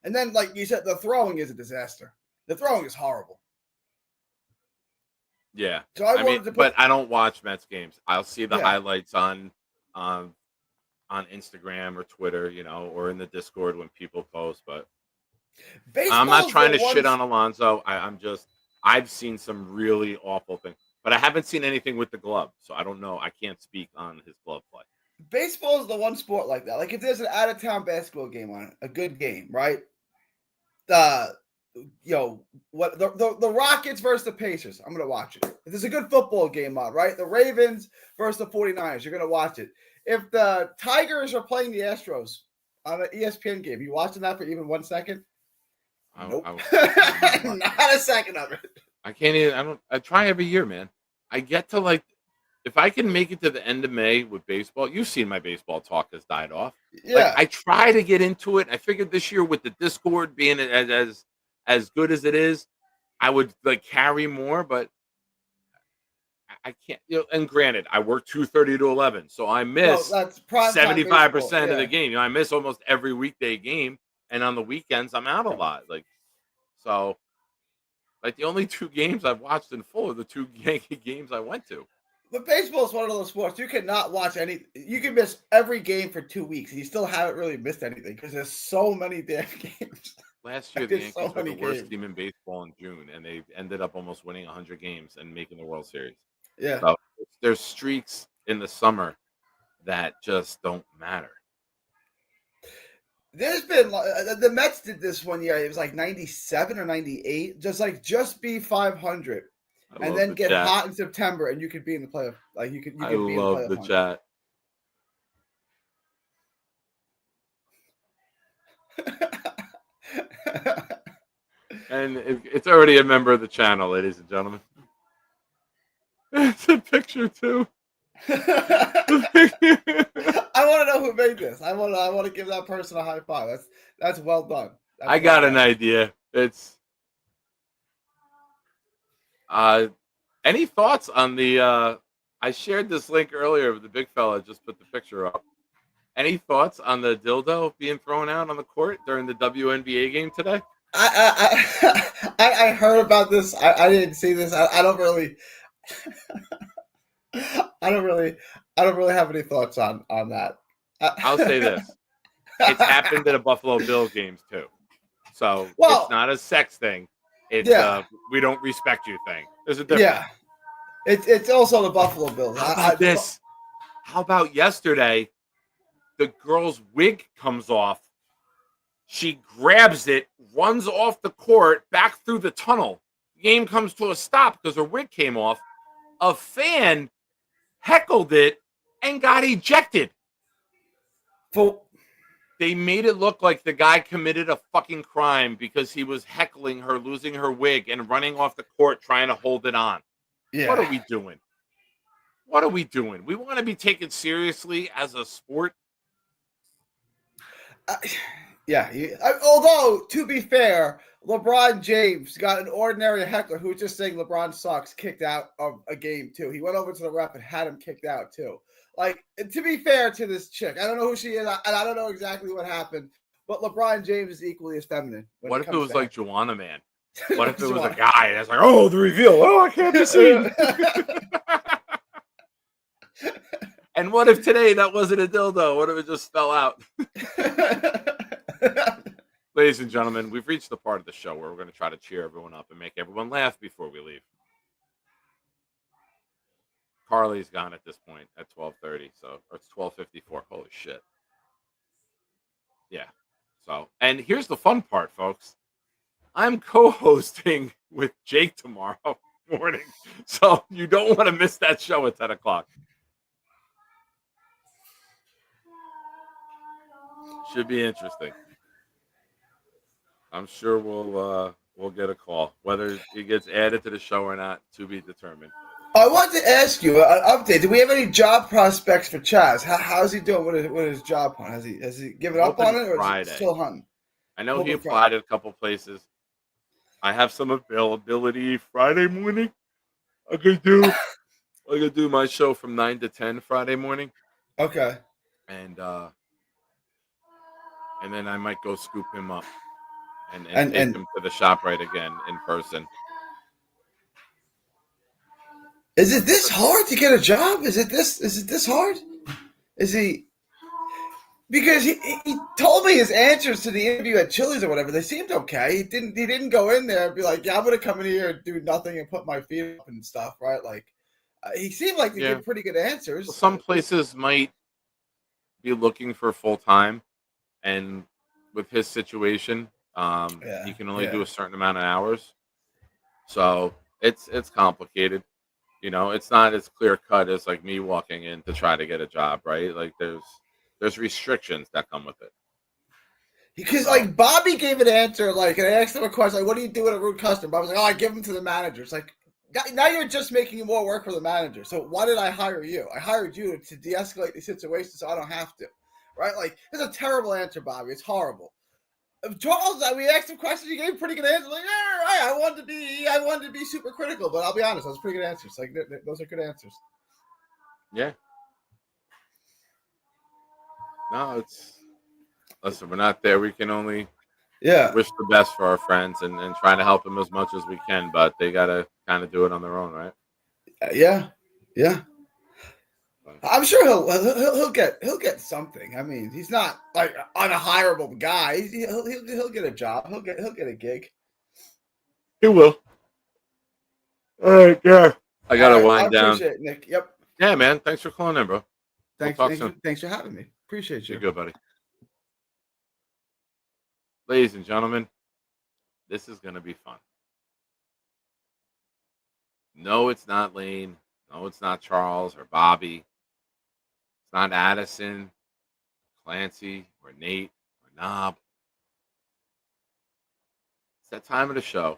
And then, like you said, the throwing is a disaster. The throwing is horrible. Yeah. So but I don't watch Mets games. I'll see the highlights on Instagram or Twitter, you know, or in the Discord when people post. But I'm not trying to shit on Alonso. I've seen some really awful things, but I haven't seen anything with the glove, so I don't know. I can't speak on his glove play. Baseball is the one sport like that. Like, if there's an out-of-town basketball game on it, a good game, right? The Rockets versus the Pacers, I'm gonna watch it. If there's a good football game on, right? The Ravens versus the 49ers, you're gonna watch it. If the Tigers are playing the Astros on an ESPN game, you watching that for even 1 second? Nope. Not a second of it. I can't even. I try every year, man. I get to, like, if I can make it to the end of May with baseball, you've seen my baseball talk has died off. Yeah. Like, I try to get into it. I figured this year with the Discord being as good as it is, I would, like, carry more, but I can't. You know, and granted, I work 2:30 to 11, so I miss 75% of the game. You know, I miss almost every weekday game, and on the weekends, I'm out a lot. Like, so, like, the only two games I've watched in full are the two Yankee games I went to. But baseball is one of those sports you cannot watch any. You can miss every game for 2 weeks, and you still haven't really missed anything because there's so many damn games. Last year, the Yankees were the worst team in baseball in June, and they ended up almost winning 100 games and making the World Series. Yeah. So there's streaks in the summer that just don't matter. There's been the Mets did this one year. It was like 97 or 98, just be 500, and then get hot in September, and you could be in the playoff. Like you could. I love the chat. And it's already a member of the channel, ladies and gentlemen. It's a picture too. I want to know who made this. I want to give that person a high five. That's well done. I got an idea. It's any thoughts on the I shared this link earlier of the big fella just put the picture up. Any thoughts on the dildo being thrown out on the court during the WNBA game today? I heard about this. I didn't see this. I don't really have any thoughts on that. I'll say this. It's happened at a Buffalo Bills games too. So it's not a sex thing. It's we don't respect you thing. There's a difference. Yeah. It's also the Buffalo Bills. How about yesterday? The girl's wig comes off. She grabs it, runs off the court, back through the tunnel. The game comes to a stop because her wig came off. A fan heckled it and got ejected. They made it look like the guy committed a fucking crime because he was heckling her, losing her wig, and running off the court trying to hold it on. Yeah. What are we doing? What are we doing? We want to be taken seriously as a sport. Yeah. Although, to be fair, LeBron James got an ordinary heckler who was just saying LeBron sucks kicked out of a game too. He went over to the ref and had him kicked out too. Like, to be fair to this chick, I don't know who she is, and I don't know exactly what happened, but LeBron James is equally as feminine. What if it was like Joanna Man? What What if it was a guy and it's like, oh, the reveal. Oh, I can't be seen. And what if today that wasn't a dildo? What if it just fell out? Ladies and gentlemen, we've reached the part of the show where we're going to try to cheer everyone up and make everyone laugh before we leave. Carly's gone at this point at 12:30, so or it's 12:54. Holy shit! Yeah. So, and here's the fun part, folks. I'm co-hosting with Jake tomorrow morning, so you don't want to miss that show at 10 o'clock. Should be interesting. I'm sure we'll get a call. Whether he gets added to the show or not, to be determined. I wanted to ask you an update. Do we have any job prospects for Chaz? How's he doing with his job hunt? Has he given up on it, or is he still hunting? I know he applied at a couple places. I have some availability Friday morning. I could do my show from 9 to 10 Friday morning. Okay. And then I might go scoop him up and take him to the ShopRite again in person. Is it this hard to get a job? Is it this hard? Is he? Because he told me his answers to the interview at Chili's or whatever, they seemed okay. He didn't go in there and be like, yeah, I'm gonna come in here and do nothing and put my feet up and stuff, right? Like, he seemed like he gave pretty good answers. Well, some places might be looking for full time, and with his situation, he can only do a certain amount of hours. So it's complicated. You know, it's not as clear cut as like me walking in to try to get a job, right? Like there's restrictions that come with it. Because like Bobby gave an answer, like, and I asked him a question, like, what do you do with a rude customer? Bobby was like, oh, I give them to the manager. It's like, now you're just making more work for the manager. So why did I hire you? I hired you to de-escalate the situation so I don't have to, right? Like, it's a terrible answer, Bobby. It's horrible. Charles, we asked him questions. He gave pretty good answers. Like, yeah, right. I wanted to be super critical, but I'll be honest, those pretty good answers. Like, those are good answers. Yeah. No, listen, we're not there. We can only wish the best for our friends and try to help them as much as we can, but they got to kind of do it on their own, right? Yeah. I'm sure he'll get something. I mean, he's not like an unhirable guy. He'll get a job. He'll get a gig. He will. All right, yeah. I gotta wind down. Appreciate it, Nick. Yep. Yeah, man. Thanks for calling in, bro. Thanks for having me. Appreciate you. You're good, buddy. Ladies and gentlemen, this is gonna be fun. No, it's not Lane. No, it's not Charles or Bobby. It's not Addison, Clancy, or Nate, or Knob. It's that time of the show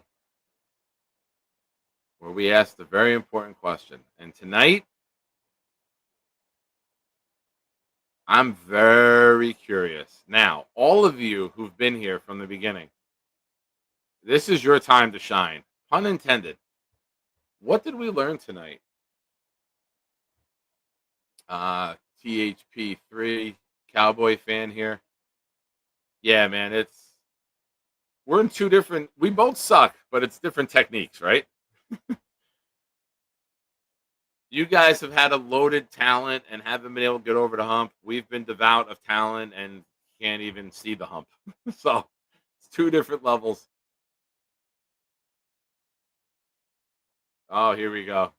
where we ask the very important question. And tonight, I'm very curious. Now, all of you who've been here from the beginning, this is your time to shine. Pun intended. What did we learn tonight? THP3 Cowboy fan here. Yeah, man, we're in two different, we both suck, but it's different techniques, right? You guys have had a loaded talent and haven't been able to get over the hump. We've been devout of talent and can't even see the hump. So it's two different levels. Oh, here we go.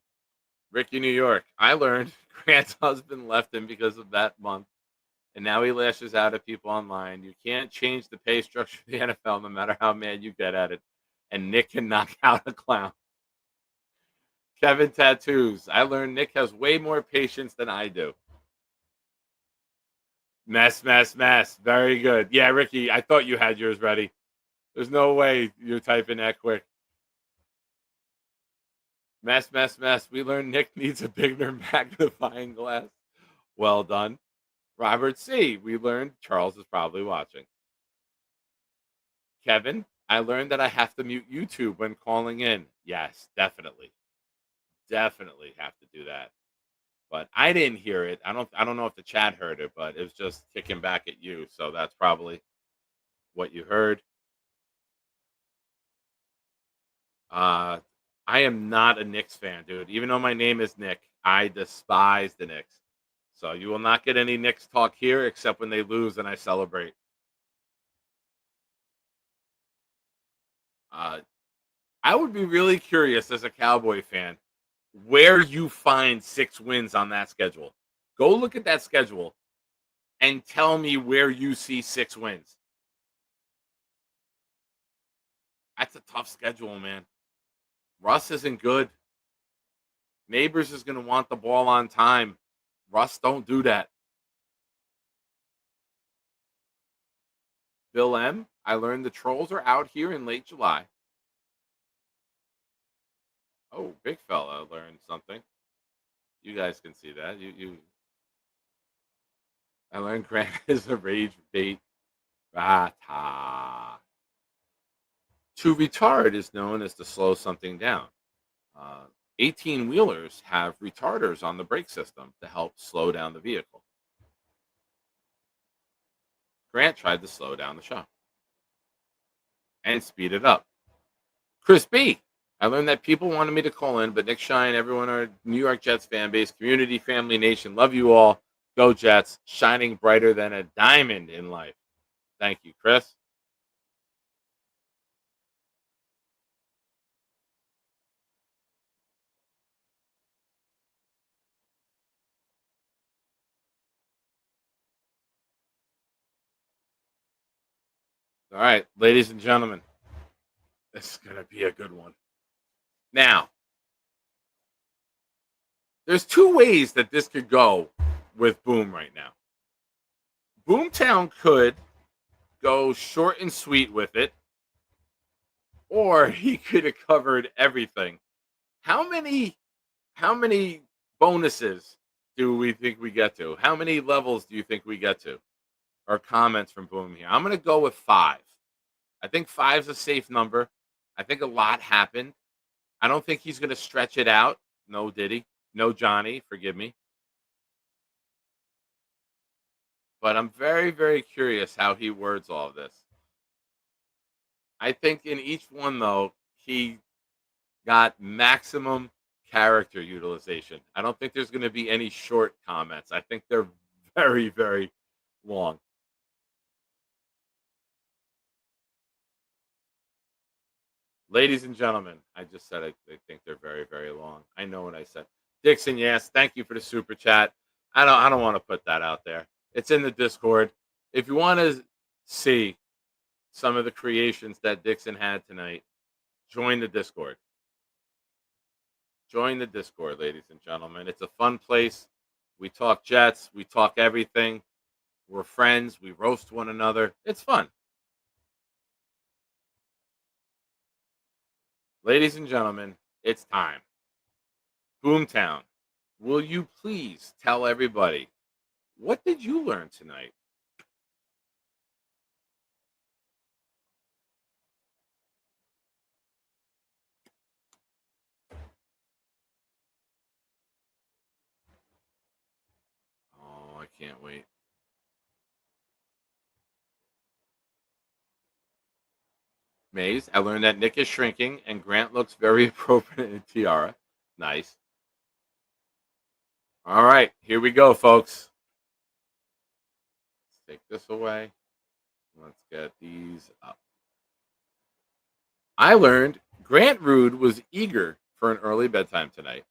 Ricky, New York. I learned Grant's husband left him because of that month, and now he lashes out at people online. You can't change the pay structure of the NFL no matter how mad you get at it, and Nick can knock out a clown. Kevin Tattoos. I learned Nick has way more patience than I do. Mess. Very good. Yeah, Ricky, I thought you had yours ready. There's no way you're typing that quick. Mess. We learned Nick needs a bigger magnifying glass. Well done. Robert C. We learned Charles is probably watching. Kevin, I learned that I have to mute YouTube when calling in. Yes, definitely. Definitely have to do that. But I didn't hear it. I don't know if the chat heard it, but it was just kicking back at you. So that's probably what you heard. I am not a Knicks fan, dude. Even though my name is Nick, I despise the Knicks. So you will not get any Knicks talk here except when they lose and I celebrate. I would be really curious as a Cowboy fan where you find 6 wins on that schedule. Go look at that schedule and tell me where you see 6 wins. That's a tough schedule, man. Russ isn't good. Neighbors is going to want the ball on time. Russ don't do that. Bill M., I learned the trolls are out here in late July. Oh, big fella learned something. You guys can see that. I learned Grant is a rage bait rata. To retard is known as to slow something down. 18-wheelers have retarders on the brake system to help slow down the vehicle. Grant tried to slow down the show and speed it up. Chris B., I learned that people wanted me to call in, but Nick Shine, everyone, our New York Jets fan base, community, family, nation, love you all. Go Jets, shining brighter than a diamond in life. Thank you, Chris. All right, ladies and gentlemen, this is going to be a good one. Now, there's 2 ways that this could go with Boom right now. Boomtown could go short and sweet with it, or he could have covered everything. How many bonuses do we think we get to? How many levels do you think we get to? Or comments from Boom here? I'm going to go with 5. I think 5 is a safe number. I think a lot happened. I don't think he's going to stretch it out. No, Diddy. No, Johnny. Forgive me. But I'm very, very curious how he words all of this. I think in each one, though, he got maximum character utilization. I don't think there's going to be any short comments. I think they're very, very long. Ladies and gentlemen, I just said I think they're very, very long. I know what I said. Dixon, yes, thank you for the super chat. I don't want to put that out there. It's in the Discord. If you want to see some of the creations that Dixon had tonight, join the Discord. Join the Discord, ladies and gentlemen. It's a fun place. We talk Jets. We talk everything. We're friends. We roast one another. It's fun. Ladies and gentlemen, it's time. Boomtown, will you please tell everybody, what did you learn tonight? Oh, I can't wait. Maze, I learned that Nick is shrinking and Grant looks very appropriate in a tiara. Nice. All right, here we go, folks. Let's take this away. Let's get these up. I learned Grant Rude was eager for an early bedtime tonight.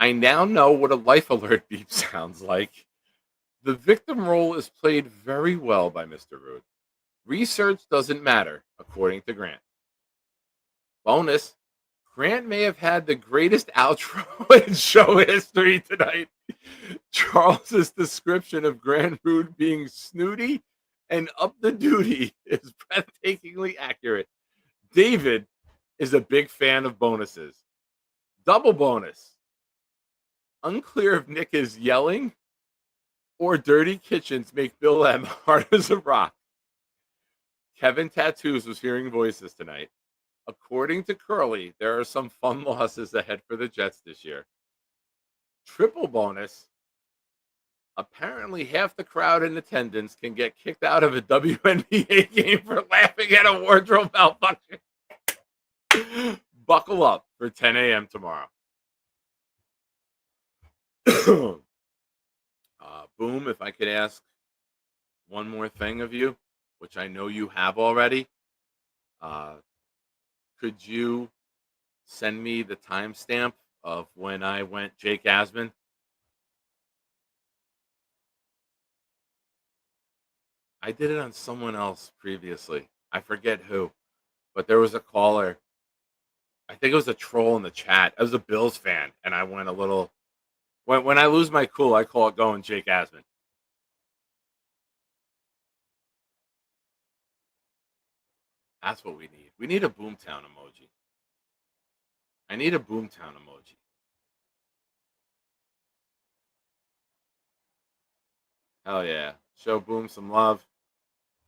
I now know what a life alert beep sounds like. The victim role is played very well by Mr. Rude. Research doesn't matter, according to Grant. Bonus, Grant may have had the greatest outro in show history tonight. Charles's description of Grant Rude being snooty and up the duty is breathtakingly accurate. David is a big fan of bonuses. Double bonus. Unclear if Nick is yelling or dirty kitchens make Bill M hard as a rock. Kevin Tattoos was hearing voices tonight. According to Curly, there are some fun losses ahead for the Jets this year. Triple bonus. Apparently, half the crowd in attendance can get kicked out of a WNBA game for laughing at a wardrobe malfunction. Buckle up for 10 a.m. tomorrow. Boom, if I could ask one more thing of you, which I know you have already, could you send me the timestamp of when I went Jake Asman? I did it on someone else previously. I forget who, but there was a caller. I think it was a troll in the chat. I was a Bills fan, and I went a little. When I lose my cool, I call it going Jake Asman. That's what we need. We need a Boomtown emoji. I need a Boomtown emoji. Hell yeah. Show Boom some love.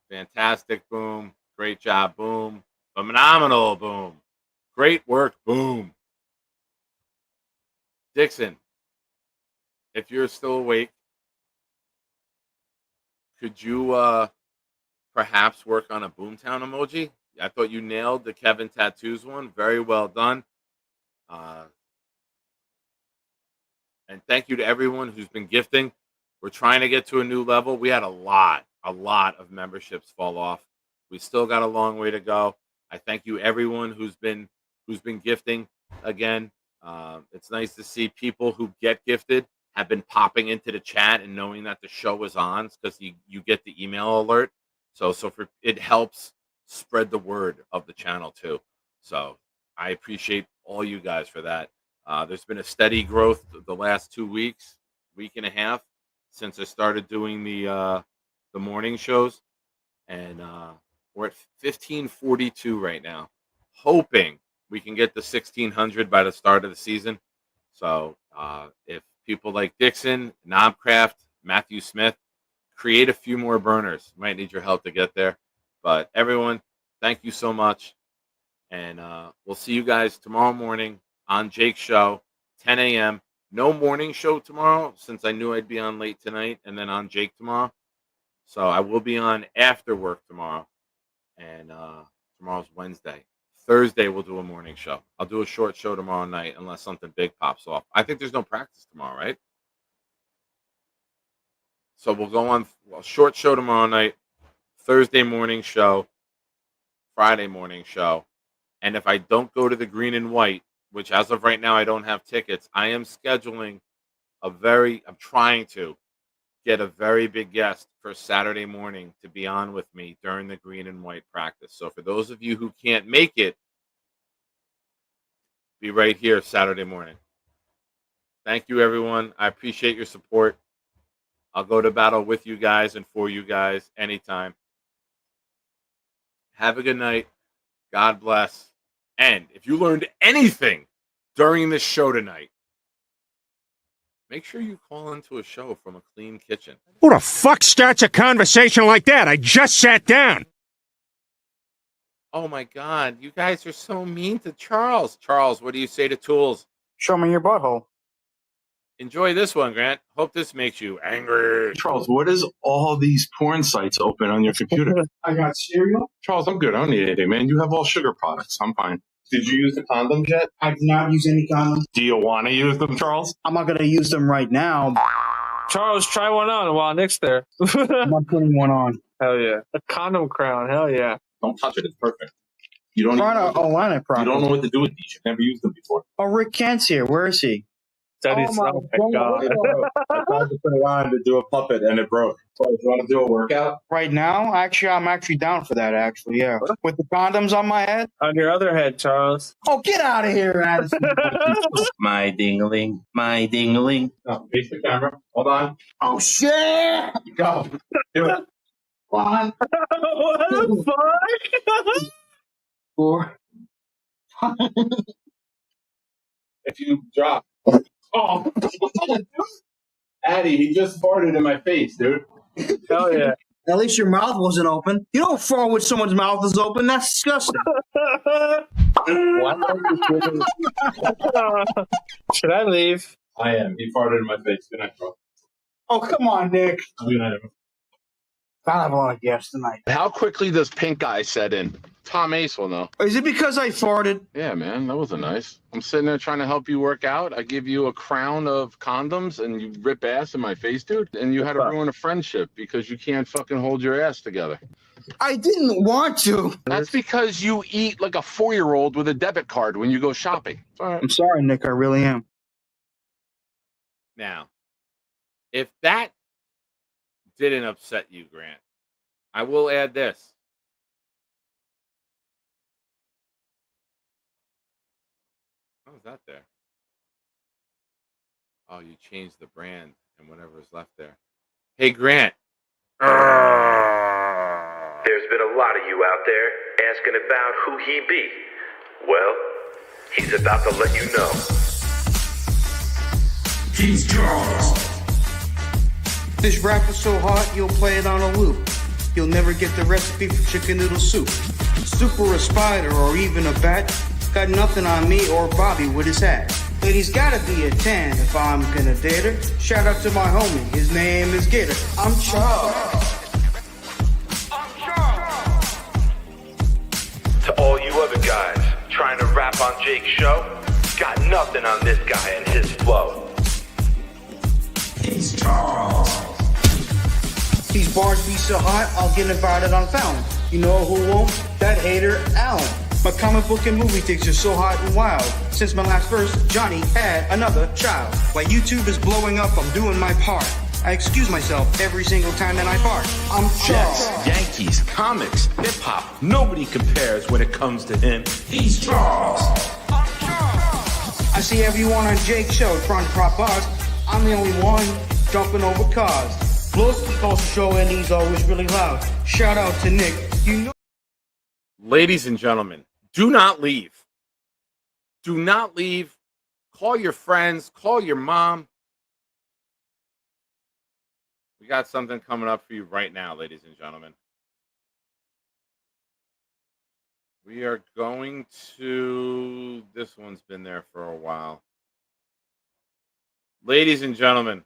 Fantastic, Boom. Great job, Boom. Phenomenal, Boom. Great work, Boom. Dixon, if you're still awake, could you perhaps work on a Boomtown emoji? I thought you nailed the Kevin Tattoos one. Very well done. And thank you to everyone who's been gifting. We're trying to get to a new level. We had a lot of memberships fall off. We still got a long way to go. I thank you everyone who's been gifting again. It's nice to see people who get gifted have been popping into the chat and knowing that the show is on because you get the email alert. So for it helps spread the word of the channel too. So I appreciate all you guys for that. There's been a steady growth the last 2 weeks, week and a half since I started doing the morning shows, and we're at 1542 right now. Hoping we can get to 1600 by the start of the season. So if people like Dixon, Knobcraft, Matthew Smith create a few more burners, might need your help to get there. But everyone, thank you so much, and we'll see you guys tomorrow morning on Jake's show, 10 a.m. No morning show tomorrow since I knew I'd be on late tonight, and then on Jake tomorrow. So I will be on after work tomorrow, and tomorrow's Wednesday. Thursday we'll do a morning show. I'll do a short show tomorrow night unless something big pops off. I think there's no practice tomorrow, right? So we'll go on a short show tomorrow night, Thursday morning show, Friday morning show. And if I don't go to the green and white, which as of right now I don't have tickets, I am scheduling I'm trying to get a very big guest for Saturday morning to be on with me during the green and white practice. So for those of you who can't make it, be right here Saturday morning. Thank you, everyone. I appreciate your support. I'll go to battle with you guys and for you guys anytime. Have a good night. God bless. And if you learned anything during this show tonight, make sure you call into a show from a clean kitchen. Who the fuck starts a conversation like that? I just sat down. Oh my God, you guys are so mean to Charles. Charles, what do you say to Tools? Show me your butthole. Enjoy this one, Grant. Hope this makes you angry. Charles, what is all these porn sites open on your computer? I got cereal. Charles, I'm good. I don't need anything, man. You have all sugar products. I'm fine. Did you use the condoms yet? I did not use any condoms. Do you want to use them, Charles? I'm not going to use them right now. Charles, try one on while Nick's there. I'm not putting one on. Hell yeah. A condom crown. Hell yeah. Don't touch it. It's perfect. You don't align it properly. You don't know what to do with these. You've never used them before. Oh, Rick Kent's here. Where is he? Oh my God. I tried to put it on to do a puppet and it broke. So do you want to do a workout? Right now? Actually, I'm actually down for that, actually, yeah. With the condoms on my head? On your other head, Charles. Oh, get out of here, Addison. My ding-a-ling, my ding-a-ling. No, face the camera. Hold on. Oh, shit! Go. Do it. 1, What the fuck? 4. If you drop. Oh, Addie, he just farted in my face, dude. Hell yeah. At least your mouth wasn't open. You don't fart when someone's mouth is open. That's disgusting. Should I leave? I am. He farted in my face. Good night, bro. Oh, come on, Nick. Good night, everyone. I have a lot of guests tonight. How quickly does pink eye set in? Tom Ace will know. Is it because I farted? Yeah, man, that wasn't nice. I'm sitting there trying to help you work out. I give you a crown of condoms and you rip ass in my face, dude. And you had to ruin a friendship because you can't fucking hold your ass together. I didn't want to. That's because you eat like a 4-year-old with a debit card when you go shopping. All right. I'm sorry, Nick. I really am. Now, if that didn't upset you, Grant, I will add this. How's that there? Oh, you changed the brand and whatever is left there. Hey, Grant. There's been a lot of you out there asking about who he be. Well, he's about to let you know. He's Charles. This rap is so hot, you'll play it on a loop. You'll never get the recipe for chicken noodle soup. Super a spider or even a bat. Got nothing on me or Bobby with his hat. Lady's gotta be a 10 if I'm gonna date her. Shout out to my homie, his name is Gator. I'm Charles. To all you other guys trying to rap on Jake's show, got nothing on this guy and his flow. He's Charles. These bars be so hot, I'll get invited on Fountain. You know who won't? That hater, Alan. My comic book and movie things are so hot and wild. Since my last verse, Johnny had another child. While YouTube is blowing up, I'm doing my part. I excuse myself every single time that I fart. I'm Charles. Jets, Yankees, comics, hip hop. Nobody compares when it comes to him. He's Charles. I see everyone on Jake's show trying to prop us. I'm the only one jumping over cars. Plus, he calls the show and he's always really loud. Shout out to Nick. You know. Ladies and gentlemen, do not leave. Do not leave. Call your friends. Call your mom. We got something coming up for you right now, ladies and gentlemen. We are going to... This one's been there for a while. Ladies and gentlemen,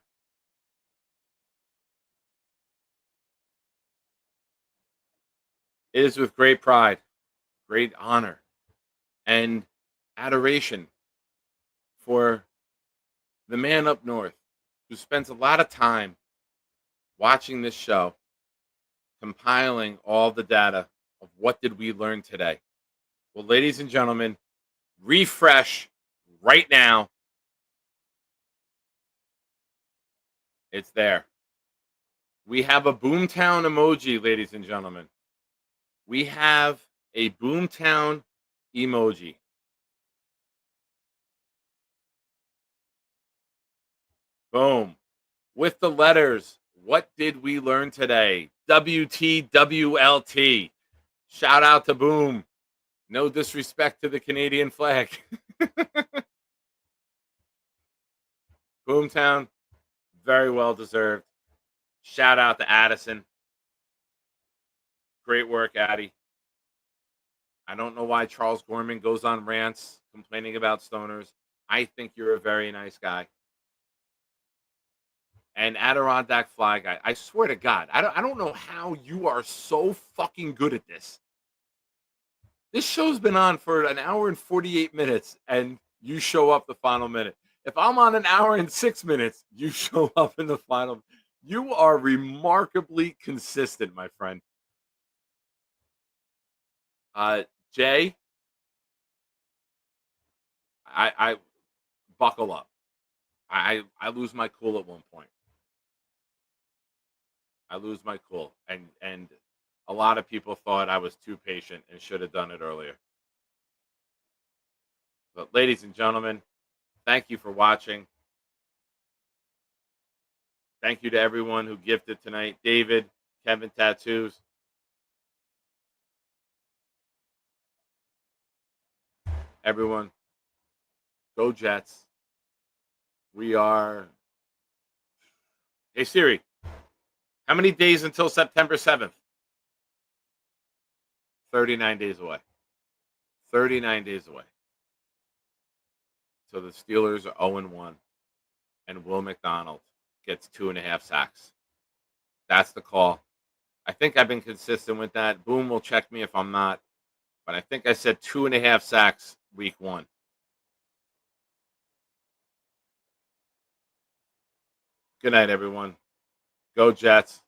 it is with great pride, great honor, and adoration for the man up north who spends a lot of time watching this show, compiling all the data of what did we learn today. Well, ladies and gentlemen, refresh right now. It's there. We have a Boomtown emoji, ladies and gentlemen. We have a Boomtown emoji. Boom. With the letters, what did we learn today? WTWLT. Shout out to Boom. No disrespect to the Canadian flag. Boomtown, very well deserved. Shout out to Addison. Great work, Addie. I don't know why Charles Gorman goes on rants complaining about stoners. I think you're a very nice guy. And Adirondack Fly Guy, I swear to God, I don't know how you are so fucking good at this. This show's been on for an hour and 48 minutes, and you show up the final minute. If I'm on an hour and 6 minutes, you show up in the final. You are remarkably consistent, my friend. Jay, I buckle up. I lose my cool at one point. I lose my cool, and a lot of people thought I was too patient and should have done it earlier. But ladies and gentlemen, thank you for watching. Thank you to everyone who gifted tonight. David, Kevin Tattoos. Everyone, go Jets. We are... Hey, Siri. How many days until September 7th? 39 days away. 39 days away. So the Steelers are 0-1, and Will McDonald gets 2.5 sacks. That's the call. I think I've been consistent with that. Boom will check me if I'm not, but I think I said 2.5 sacks week 1. Good night, everyone. Go Jets.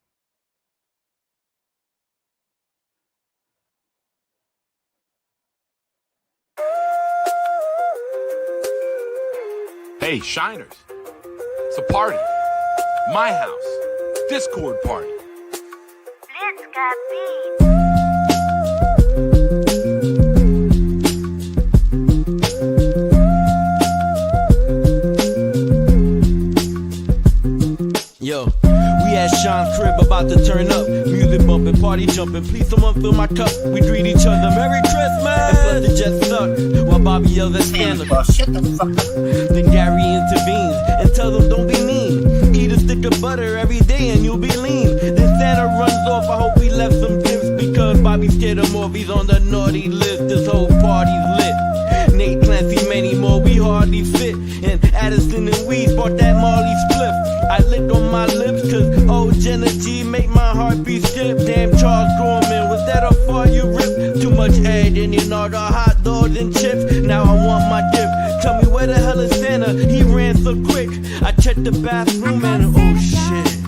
Hey, Shiners. It's a party. My house. Discord party. Yo, we at Sean's crib about to turn up. Music bumping, party jumping. Please someone fill my cup. We greet each other Merry Christmas. And let the Jets suck while Bobby yells at Scandal. Shut the fuck up. Then Gary intervenes and tells them don't be mean. Eat a stick of butter every day and you'll be lean. Then Santa runs off. I hope he left some gifts because Bobby scared him off. He's on the naughty list. This whole party's lit. Nate Clancy, many more, we hardly fit. And Addison and Weeds bought that Marley spliff. I licked on my lips cause old Jenna G make my heartbeat skip. Damn Charles Gorman, was that a fart you ripped? Too much head in your the hot dogs and chips. Now I want my dip. Tell me where the hell is Santa? He ran so quick. I checked the bathroom and oh shit.